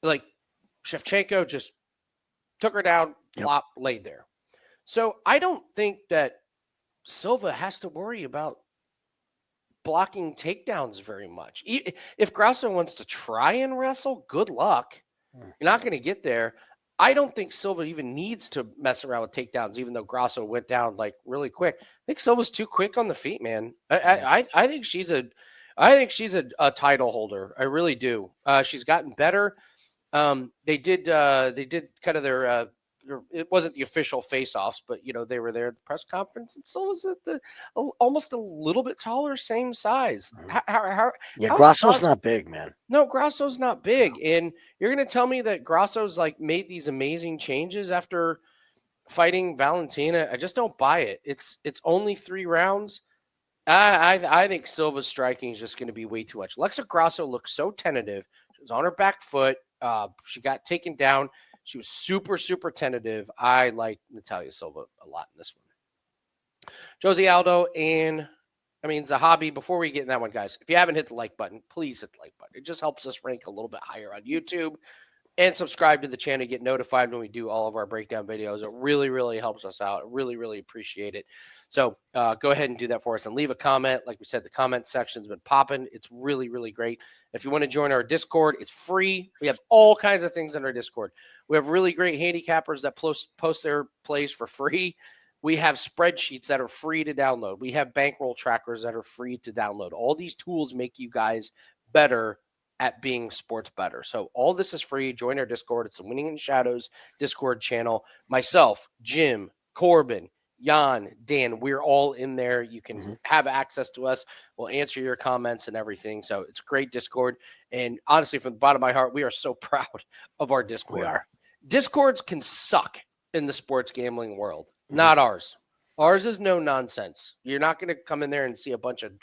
Like, Shevchenko just took her down, plop, laid there. So I don't think that Silva has to worry about blocking takedowns very much. If Grasso wants to try and wrestle, good luck. You're not going to get there. I don't think Silva even needs to mess around with takedowns, even though Grasso went down like really quick. I think Silva's too quick on the feet, man. I think she's a title holder. I really do. She's gotten better. They did kind of their it wasn't the official face-offs, but they were there at the press conference, and so was it almost a little bit taller, same size. Yeah, how's Grasso's not big, man. No, Grasso's not big, and you're gonna tell me that Grasso's like made these amazing changes after fighting Valentina? I just don't buy it. It's only 3 rounds. I think Silva's striking is just going to be way too much. Alexa Grasso looked so tentative. She was on her back foot. She got taken down. She was super, super tentative. I like Natalia Silva a lot in this one. Jose Aldo and Zahabi. Before we get in that one, guys, if you haven't hit the like button, please hit the like button. It just helps us rank a little bit higher on YouTube. And subscribe to the channel to get notified when we do all of our breakdown videos. It really, really helps us out. I really, really appreciate it. So go ahead and do that for us and leave a comment. Like we said, the comment section's been popping. It's really, really great. If you want to join our Discord, it's free. We have all kinds of things in our Discord. We have really great handicappers that post their plays for free. We have spreadsheets that are free to download. We have bankroll trackers that are free to download. All these tools make you guys better at being sports better. So all this is free. Join our Discord. It's the Winning in Shadows Discord channel. Myself, Jim, Corbin, Jan, Dan, we're all in there. You can have access to us. We'll answer your comments and everything. So it's a great Discord. And honestly, from the bottom of my heart, we are so proud of our Discord. We are. Discords can suck in the sports gambling world. Not ours. Ours is no nonsense. You're not going to come in there and see a bunch of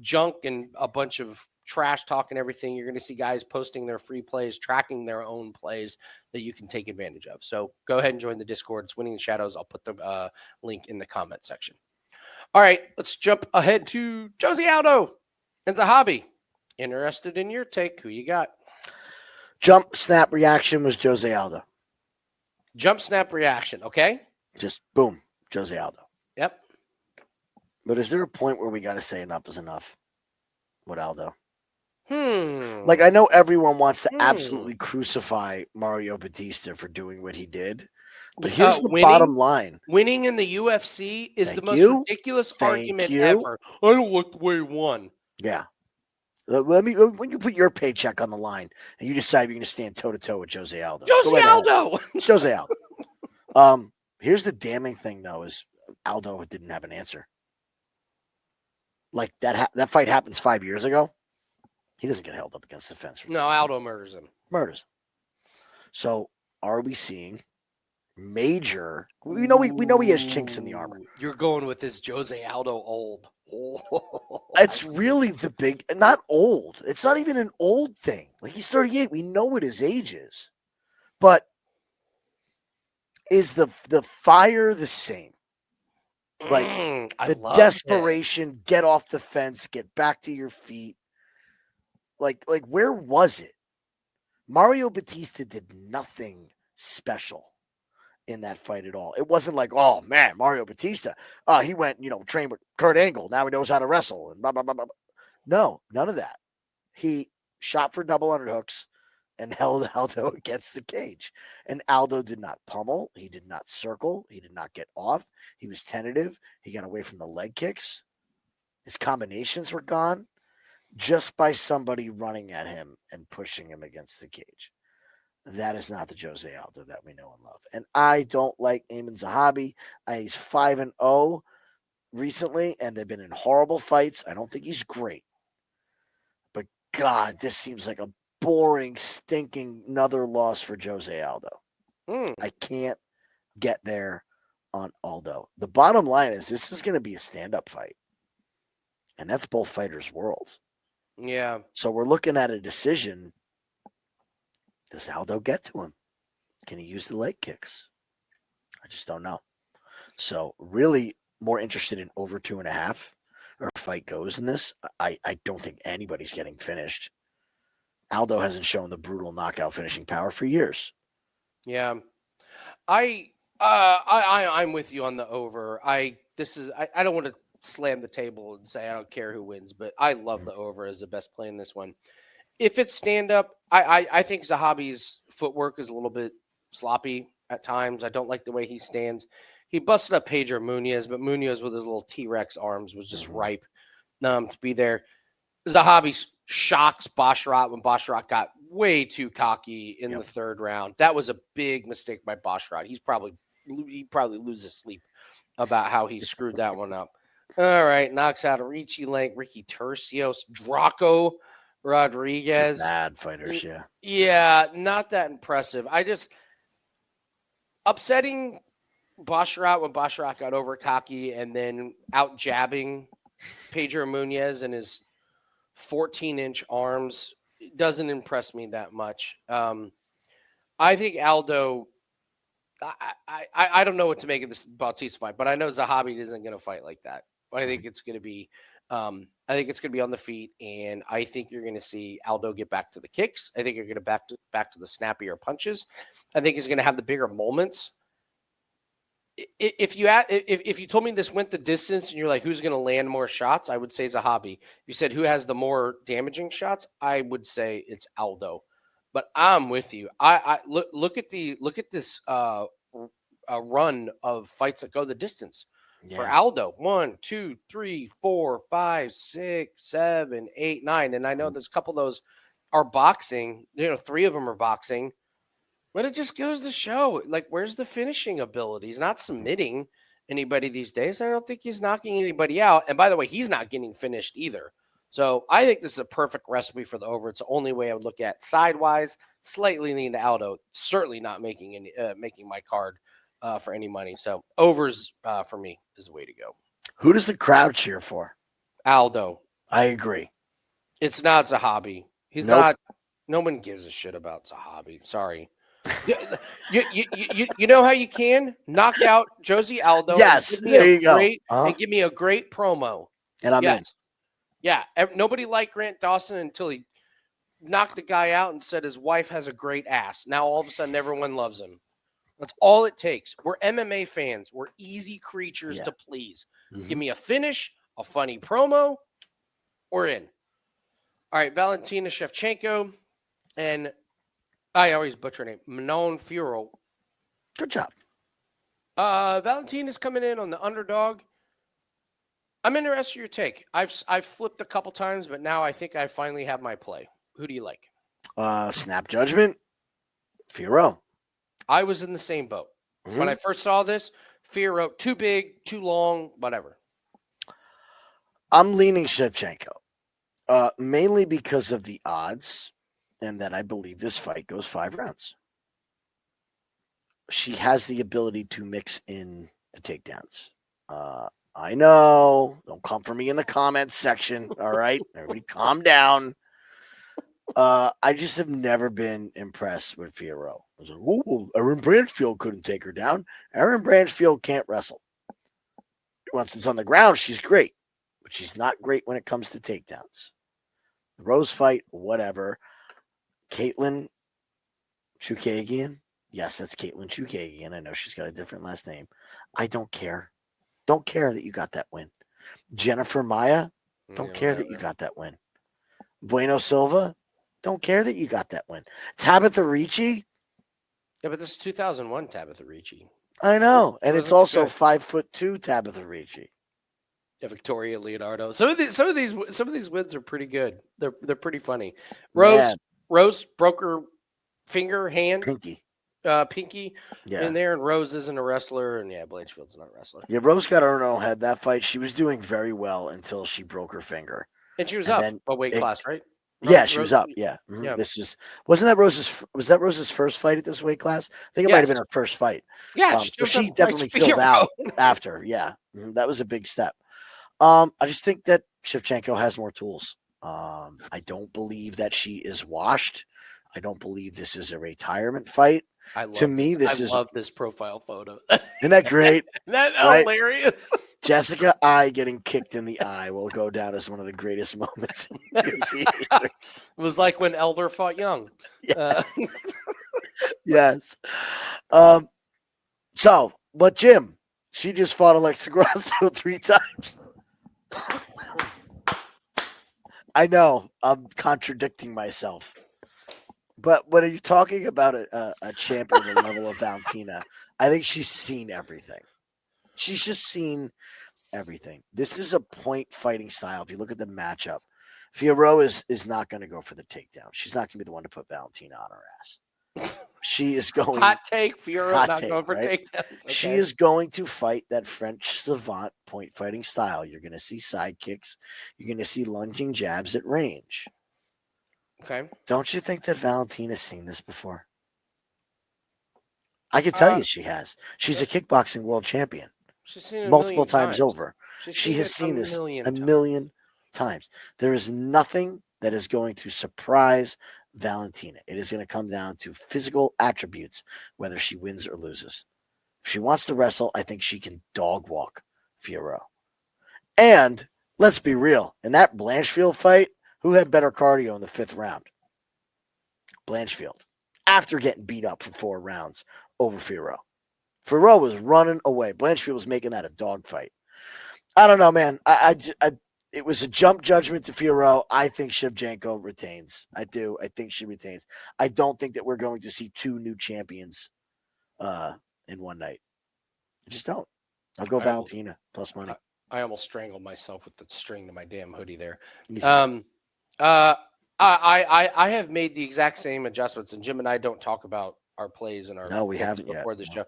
junk and a bunch of trash talking everything. You're going to see guys posting their free plays, tracking their own plays that you can take advantage of. So go ahead and join the Discord. It's Winning the Shadows. I'll put the link in the comment section. All right, let's jump ahead to Jose Aldo and Zahabi. Interested in your take. Who you got? Jump snap reaction was Jose Aldo. Jump snap reaction. Okay. Just boom, Jose Aldo. Yep. But is there a point where we got to say enough is enough with Aldo? Like I know everyone wants to absolutely crucify Mario Batista for doing what he did, but here's the bottom line. Winning in the UFC is the most ridiculous argument ever. I don't like the way he won. Yeah. When you put your paycheck on the line and you decide you're going to stand toe-to-toe with Jose Aldo. Jose Aldo! It's Jose Aldo. Here's the damning thing, though, is Aldo didn't have an answer. Like, that fight happens 5 years ago. He doesn't get held up against the fence. No, Aldo murders him. So, are we seeing major? We know he has chinks in the armor. You're going with this Jose Aldo old. It's really the big, not old. It's not even an old thing. Like, he's 38. We know what his age is, but is the fire the same? Like the desperation, get off the fence, get back to your feet. Like where was it? Mario Batista did nothing special in that fight at all. It wasn't like, oh man, Mario Batista, he went, trained with Kurt Angle. Now he knows how to wrestle and blah, blah, blah, blah. No, none of that. He shot for double underhooks and held Aldo against the cage. And Aldo did not pummel. He did not circle. He did not get off. He was tentative. He got away from the leg kicks. His combinations were gone just by somebody running at him and pushing him against the cage. That is not the Jose Aldo that we know and love. And I don't like Aiemann Zahabi. He's 5-0 recently, and they've been in horrible fights. I don't think he's great. But, God, this seems like a boring, stinking another loss for Jose Aldo. I can't get there on Aldo. The bottom line is this is going to be a stand-up fight. And that's both fighters' worlds. Yeah. So we're looking at a decision. Does Aldo get to him? Can he use the leg kicks? I just don't know. So really more interested in over 2.5 or fight goes in this. I don't think anybody's getting finished. Aldo hasn't shown the brutal knockout finishing power for years. Yeah. I'm with you on the over. I don't want to slam the table and say I don't care who wins, but I love the over as the best play in this one. If it's stand up, I think Zahabi's footwork is a little bit sloppy at times. I don't like the way he stands. He busted up Pedro Munoz, but Munoz with his little T-Rex arms was just ripe to be there. Zahabi shocks Basharat when Basharat got way too cocky in the third round. That was a big mistake by Basharat. He probably loses sleep about how he screwed that one up. All right, knocks out Arichi Lank, Ricky Tercios, Draco Rodriguez. Bad fighters, yeah. Yeah, not that impressive. Upsetting Basharat when Basharat got over cocky and then out jabbing Pedro Munez and his 14-inch arms doesn't impress me that much. I think Aldo. I don't know what to make of this Bautista fight, but I know Zahabi isn't going to fight like that. I think it's going to be. I think it's going to be on the feet, and I think you're going to see Aldo get back to the kicks. I think you're going to back to the snappier punches. I think he's going to have the bigger moments. If you told me this went the distance and you're like, who's going to land more shots, I would say Zahabi. If you said who has the more damaging shots, I would say it's Aldo. But I'm with you. I look at this run of fights that go the distance for Aldo. 1, 2, 3, 4, 5, 6, 7, 8, 9, and I know there's a couple of those are boxing. 3 of them are boxing. But it just goes to show, like, where's the finishing ability? He's not submitting anybody these days. I don't think he's knocking anybody out. And by the way, he's not getting finished either. So I think this is a perfect recipe for the over. It's the only way I would look at sidewise, slightly lean to Aldo. Certainly not making my card for any money. So overs for me is the way to go. Who does the crowd cheer for? Aldo. I agree. It's not Zahabi. He's not. No one gives a shit about Zahabi. Sorry. You know how you can knock out Josie Aldo? Yes, there you go. And give me a great promo. And I'm in. Yeah, nobody liked Grant Dawson until he knocked the guy out and said his wife has a great ass. Now all of a sudden everyone loves him. That's all it takes. We're MMA fans. We're easy creatures to please. Mm-hmm. Give me a finish, a funny promo, we're in. All right, Valentina Shevchenko and I always butcher her name. Manon Fiorot. Good job. Valentina's coming in on the underdog. I'm interested in your take. I've flipped a couple times, but now I think I finally have my play. Who do you like? Snap judgment. Fiorot. I was in the same boat. Mm-hmm. When I first saw this, Fiorot, too big, too long, whatever. I'm leaning Shevchenko. Mainly because of the odds. And that I believe this fight goes 5 rounds. She has the ability to mix in the takedowns. I know. Don't come for me in the comments section. All right. Everybody calm down. I just have never been impressed with Fiorot. I was like, oh, Erin Branchfield couldn't take her down. Erin Branchfield can't wrestle. Once it's on the ground, she's great. But she's not great when it comes to takedowns. The Rose fight, whatever. Caitlin Chookagian. Yes, that's Caitlin Chookagian. I know she's got a different last name. I don't care. Don't care that you got that win. Jennifer Maya. Don't care that you got that win. Bueno Silva. Don't care that you got that win. Tabitha Ricci. Yeah, but this is 2001 Tabitha Ricci. I know. And it's also 5'2" Tabitha Ricci. Yeah, Victoria Leonardo. Some of these wins are pretty good. They're pretty funny. Rose broke her finger, hand, pinky in there, and Rose isn't a wrestler, and Blanchfield's not a wrestler. Yeah, Rose got her own head that fight. She was doing very well until she broke her finger, and she was up a weight class, right? She was up. Yeah, mm-hmm. Yeah. Was that Rose's first fight at this weight class? I think it might have been her first fight. Yeah, she definitely filled out after. Yeah, that was a big step. I just think that Shevchenko has more tools. I don't believe that she is washed. I don't believe this is a retirement fight. I love this profile photo. Isn't that great? That's hilarious. Jessica I getting kicked in the eye will go down as one of the greatest moments in UFC. It was like when Elder fought Yeong. Yes. But Jim, she just fought Alexa Grasso 3 times. I know I'm contradicting myself, but when you're talking about a champion the level of Valentina, I think she's seen everything. She's just seen everything. This is a point fighting style. If you look at the matchup, Fioreau is not going to go for the takedown. She's not going to be the one to put Valentina on her ass. She is going. Hot take. Fioreau hot not take, going for right? takedowns. Okay. She is going to fight that French savant point fighting style. You're going to see side kicks. You're going to see lunging jabs at range. Okay. Don't you think that Valentina's seen this before? I can tell you she has. She's a kickboxing world champion. She's seen it multiple times over. She's She has seen this a times. million times. There is nothing that is going to surprise Valentina. It is going to come down to physical attributes, whether she wins or loses. If she wants to wrestle, I think she can dog walk Fioreau. And let's be real. In that Blanchfield fight, who had better cardio in the 5th round? Blanchfield. After getting beat up for 4 rounds over Fioreau. Fioreau was running away. Blanchfield was making that a dogfight. I don't know, man. It was a jump judgment to Fioreau. I think Shevchenko retains. I do. I think she retains. I don't think that we're going to see 2 new champions in one night. I just don't. I'll go Valentina plus money. I almost strangled myself with the string to my damn hoodie there. Easy. I have made the exact same adjustments, and Jim and I don't talk about our plays and our we haven't before yet. this show.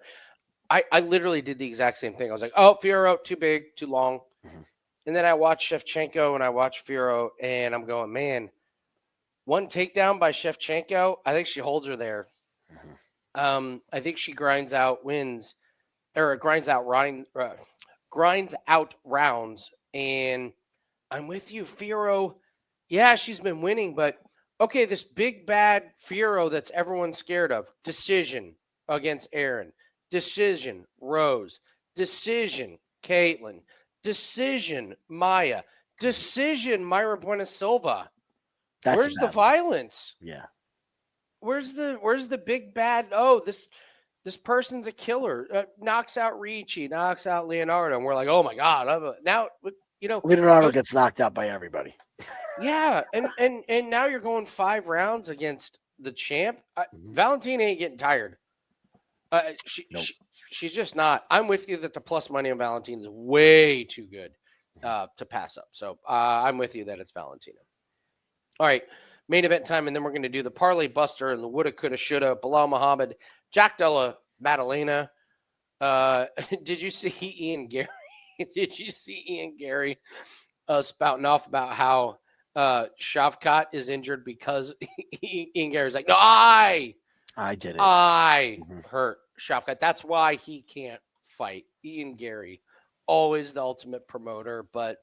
I literally did the exact same thing. I was like, oh, Fioreau, too big, too long. Mm-hmm. And then I watched Shevchenko and I watched Fioreau, and I'm going, man, one takedown by Shevchenko, I think she holds her there. Mm-hmm. I think she grinds out wins, or grinds out rounds. And I'm with you, Fioreau. Yeah, she's been winning, but okay, this big bad Fioreau that's everyone's scared of. Decision against Aaron. Decision, Rose. Decision, Caitlin. Decision, Maya. Decision, Myra Buena Silva. Where's the violence? Yeah. Where's the big bad? Oh, this person's a killer. Knocks out Ricci, knocks out Leonardo, and we're like, oh my god! Now Leonardo gets knocked out by everybody. Yeah, and now you're going 5 rounds against the champ. Valentina ain't getting tired. She's just not. I'm with you that the plus money on Valentina is way too good to pass up. So I'm with you that it's Valentina. All right, main event time, and then we're going to do the parlay buster and the woulda, coulda, shoulda. Belal Muhammad, Jack Della Maddalena. Did you see Ian Gary? Did you see Ian Gary spouting off about how Shavkat is injured because Ian Gary's like, no, I did it. I hurt Shavkat. That's why he can't fight. Ian Gary, always the ultimate promoter, but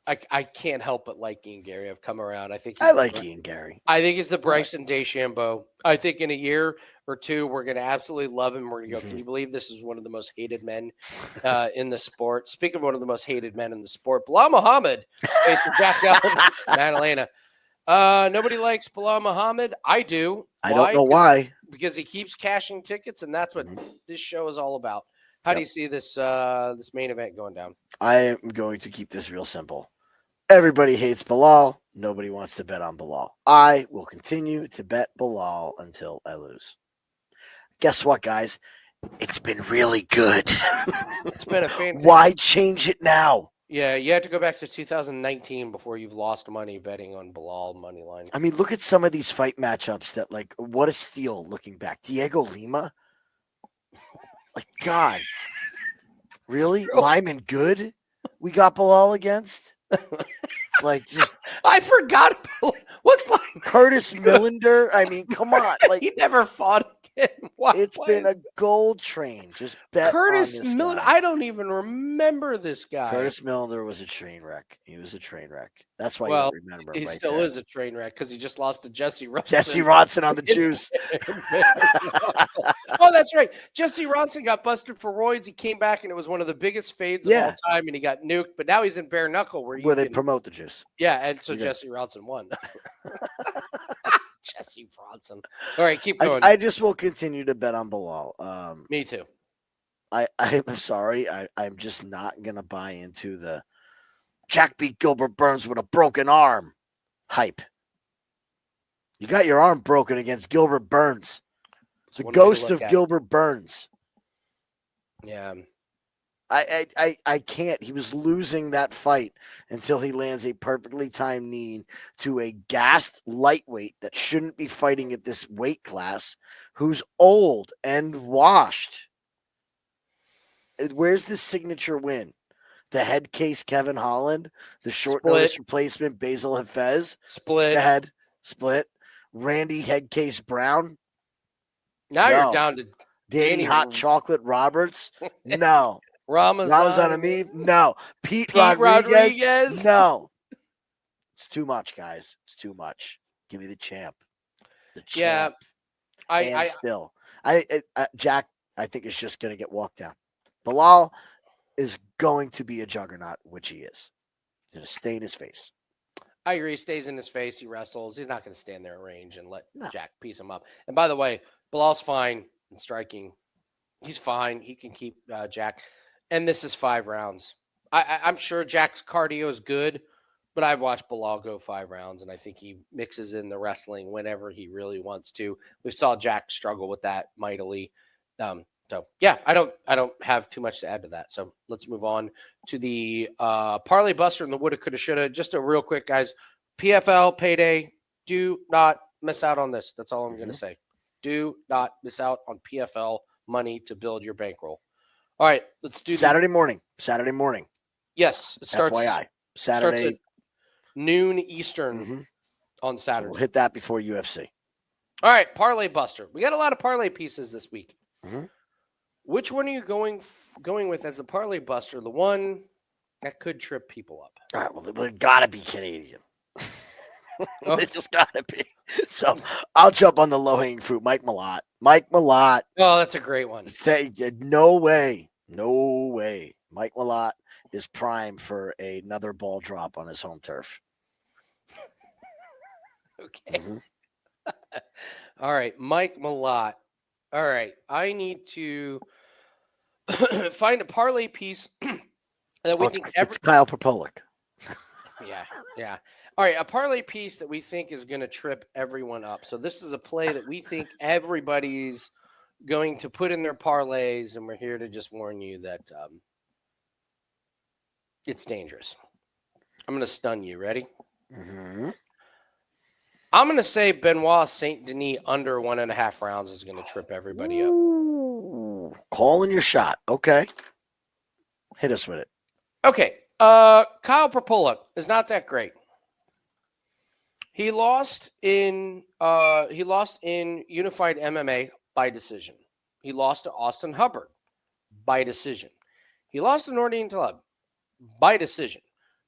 I can't help but like Ian Gary. I've come around. I like Ian Gary. I think he's the Bryson DeChambeau. I think in a year or 2, we're going to absolutely love him. We're going to go, can you believe this is one of the most hated men in the sport? Speaking of one of the most hated men in the sport, Belal Muhammad faced Jack Della Maddalena. Nobody likes Belal Muhammad. I do. I don't know why. Because he keeps cashing tickets, and that's what this show is all about. How do you see this this main event going down? I am going to keep this real simple. Everybody hates Belal. Nobody wants to bet on Belal. I will continue to bet Belal until I lose. Guess what, guys? It's been really good. It's been a fantastic. Why change it now? Yeah, you have to go back to 2019 before you've lost money betting on Belal money line. I mean, look at some of these fight matchups that, like, what a steal looking back. Diego Lima? Like, God. Really? Lyman Good? We got Belal against? Like, just I forgot about what's like Curtis Millender. I mean, come on. Like, he never fought again. It's been a gold train. Just bet Curtis on this Millender. guy. I don't even remember this guy. Curtis Millender was a train wreck. He was a train wreck. That's why you don't remember him. He right still there. is a train wreck because he just lost to Jesse Ronson. Jesse Ronson on the juice. Oh, that's right. Jesse Ronson got busted for roids. He came back and it was one of the biggest fades of all time, and he got nuked. But now he's in bare knuckle where they promote the juice. Yeah, and so Jesse Ronson won. Jesse Ronson. All right, keep going. I just will continue to bet on Belal. Me too. I'm sorry. I'm just not gonna buy into the Jack beat Gilbert Burns with a broken arm hype. You got your arm broken against Gilbert Burns. The ghost of Gilbert Burns. Yeah. I can't. He was losing that fight until he lands a perfectly timed knee to a gassed lightweight that shouldn't be fighting at this weight class, who's old and washed. Where's the signature win? The head case Kevin Holland, the short notice replacement Basil Hafez, Split. head split, Randy head case Brown. Now you're down to Danny Hot Chocolate Roberts. No. Ramazan Amid. No. Pete Rodriguez. No. It's too much, guys. It's too much. Give me the champ. The champ. Yeah. Jack, I think, is just going to get walked down. Belal is going to be a juggernaut, which he is. He's going to stay in his face. I agree. He stays in his face. He wrestles. He's not going to stand there in range and let Jack piece him up. And by the way, Belal's fine in striking. He's fine. He can keep Jack. And this is 5 rounds. I'm sure Jack's cardio is good, but I've watched Belal go 5 rounds, and I think he mixes in the wrestling whenever he really wants to. We saw Jack struggle with that mightily. So yeah, I don't have too much to add to that. So let's move on to the parlay buster and the woulda, coulda, shoulda. Just a real quick, guys. PFL payday. Do not miss out on this. That's all I'm going to say. Do not miss out on PFL money to build your bankroll. All right, let's do Saturday morning. Saturday morning. Yes, it starts. FYI. Saturday starts at noon Eastern on Saturday. So we'll hit that before UFC. All right, parlay buster. We got a lot of parlay pieces this week. Mm-hmm. Which one are you going with as the parlay buster? The one that could trip people up. All right, well, they gotta be Canadian. They just gotta be. So I'll jump on the low-hanging fruit. Mike Malott. Oh, that's a great one. No way. Mike Malott is prime for another ball drop on his home turf. Okay. All right, Mike Malott. All right, I need to find a parlay piece that we think it's Kyle Prepolec. Yeah. All right, a parlay piece that we think is going to trip everyone up. So this is a play that we think everybody's going to put in their parlays, and we're here to just warn you that it's dangerous. I'm going to stun you. Ready? Mm-hmm. I'm going to say Benoit Saint-Denis under 1.5 rounds is going to trip everybody up. Calling your shot. Okay. Hit us with it. Okay. Kyle Prepolec is not that great. He lost in Unified MMA by decision. He lost to Austin Hubbard by decision. He lost to Nordian Club by decision.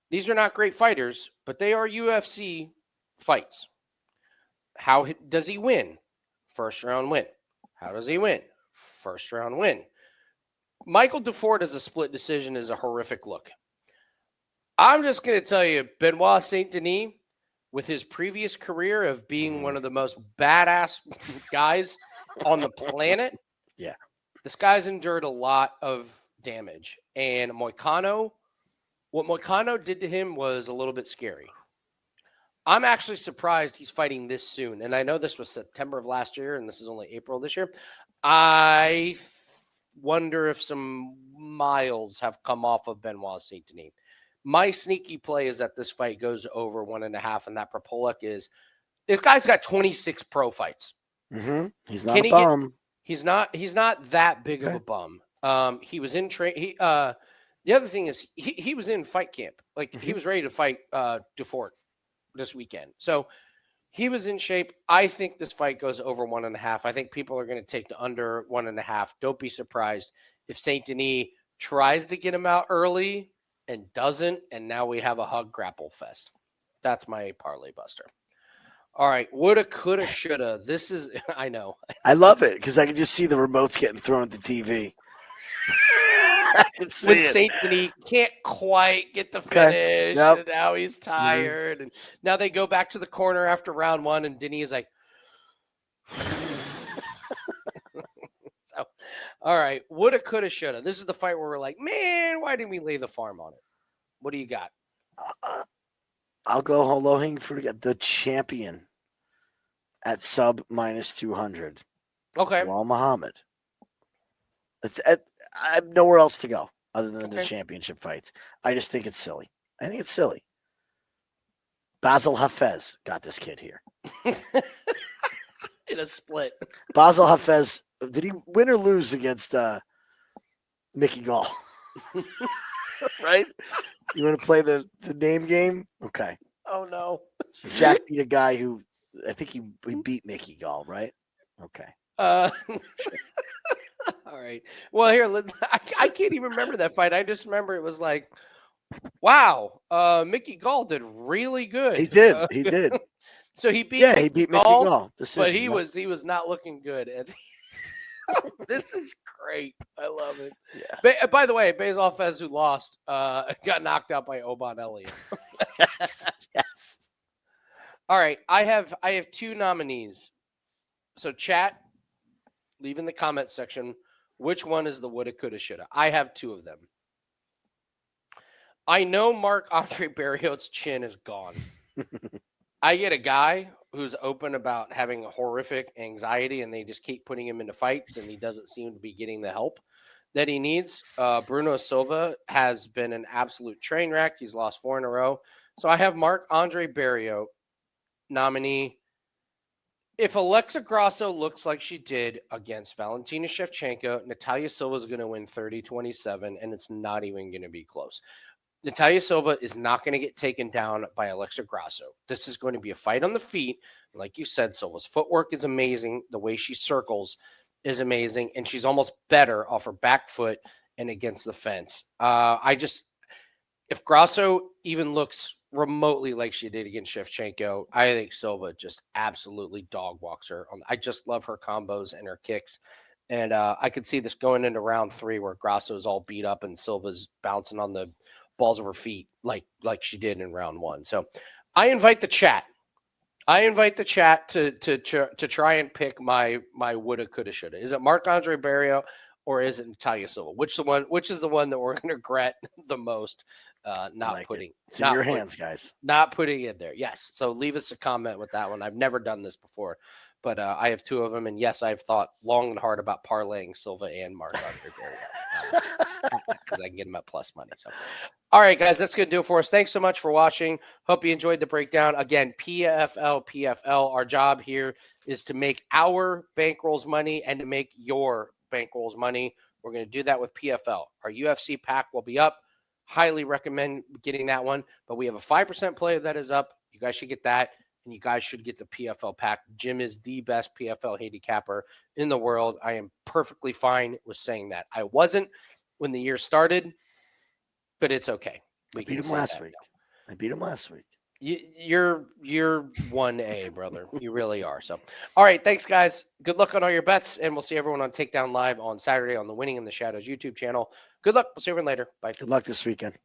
These are not great fighters, but they are UFC fights. How does he win? First round win. How does he win? First round win. Michael DeFord as a split decision is a horrific look. I'm just going to tell you, Benoit Saint-Denis, with his previous career of being one of the most badass guys on the planet, this guy's endured a lot of damage. And what Moicano did to him was a little bit scary. I'm actually surprised he's fighting this soon. And I know this was September of last year, and this is only April this year. I wonder if some miles have come off of Benoit Saint-Denis. My sneaky play is that this fight goes over 1.5, and that Prepolec is – this guy's got 26 pro fights. Mm-hmm. He's not a bum. He's not that big of a bum. He was in the other thing is he was in fight camp. Like, he was ready to fight DeFort this weekend. So he was in shape. I think this fight goes over 1.5. I think people are going to take the under 1.5. Don't be surprised if Saint-Denis tries to get him out early and doesn't, and now we have a hug grapple fest. That's my parlay buster. All right, woulda, coulda, shoulda. This is, I know. I love it because I can just see the remotes getting thrown at the TV. I can see When it. Saint-Denis can't quite get the finish, and now he's tired. And now they go back to the corner after round 1, and Denis is like, so, all right, woulda, coulda, shoulda. This is the fight where we're like, man, why didn't we lay the farm on it? What do you got? I'll go low-hanging fruit again. The champion at sub minus 200. Okay. Belal Muhammad. I have nowhere else to go. other than the Okay. championship fights. I just think it's silly. I think it's silly. Basil Hafez got this kid here. In a split. Basil Hafez, did he win or lose against Mickey Gall? Right? You want to play the name game? Okay. Oh no. So Jack beat a guy who I think he beat Mickey Gall, right? Okay. All right. Well, here, I can't even remember that fight. I just remember it was like, wow, Mickey Gall did really good. He did. He did. So he beat Yeah, he beat Mickey Gall. but he was not looking good. And this is great. I love it. Yeah. By the way, Basil Fez, who lost, got knocked out by Oban Elliott. Yes. Yes. All right, I have 2 nominees. So chat, leave in the comment section which one is the woulda, coulda, shoulda. I have 2 of them. I know Marc-Andre Barriault's chin is gone. I get a guy who's open about having a horrific anxiety, and they just keep putting him into fights, and he doesn't seem to be getting the help that he needs. Bruno Silva has been an absolute train wreck. He's lost 4 in a row. So I have Marc-Andre Barriault nominee. If Alexa Grasso looks like she did against Valentina Shevchenko, Natalia Silva is going to win 30-27, and it's not even going to be close. Natalia Silva is not going to get taken down by Alexa Grasso. This is going to be a fight on the feet. Like you said, Silva's footwork is amazing. The way she circles is amazing. And she's almost better off her back foot and against the fence. If Grasso even looks remotely like she did against Shevchenko, I think Silva just absolutely dog walks her. I just love her combos and her kicks. And I could see this going into round 3 where Grasso is all beat up and Silva's bouncing on the balls of her feet like she did in round 1. So I invite the chat. To try and pick my woulda, coulda, shoulda. Is it Marc-Andre Barriault or is it Natalia Silva? Which is the one that we're going to regret the most not putting? It's in your hands, guys. Not putting it there. Yes. So leave us a comment with that one. I've never done this before, but I have 2 of them, and yes, I've thought long and hard about parlaying Silva and Marc-Andre Barriault because I can get them at plus money. So, all right, guys, that's going to do it for us. Thanks so much for watching. Hope you enjoyed the breakdown. Again, PFL. Our job here is to make our bankrolls money and to make your bankrolls money. We're going to do that with PFL. Our UFC pack will be up. Highly recommend getting that one. But we have a 5% play that is up. You guys should get that. And you guys should get the PFL pack. Jim is the best PFL handicapper in the world. I am perfectly fine with saying that. I wasn't when the year started, but it's okay. I beat him last week. I beat him last week. You're 1A, brother. You really are. So, all right. Thanks, guys. Good luck on all your bets, and we'll see everyone on Takedown Live on Saturday on the Winning in the Shadows YouTube channel. Good luck. We'll see everyone later. Bye. Good luck this weekend.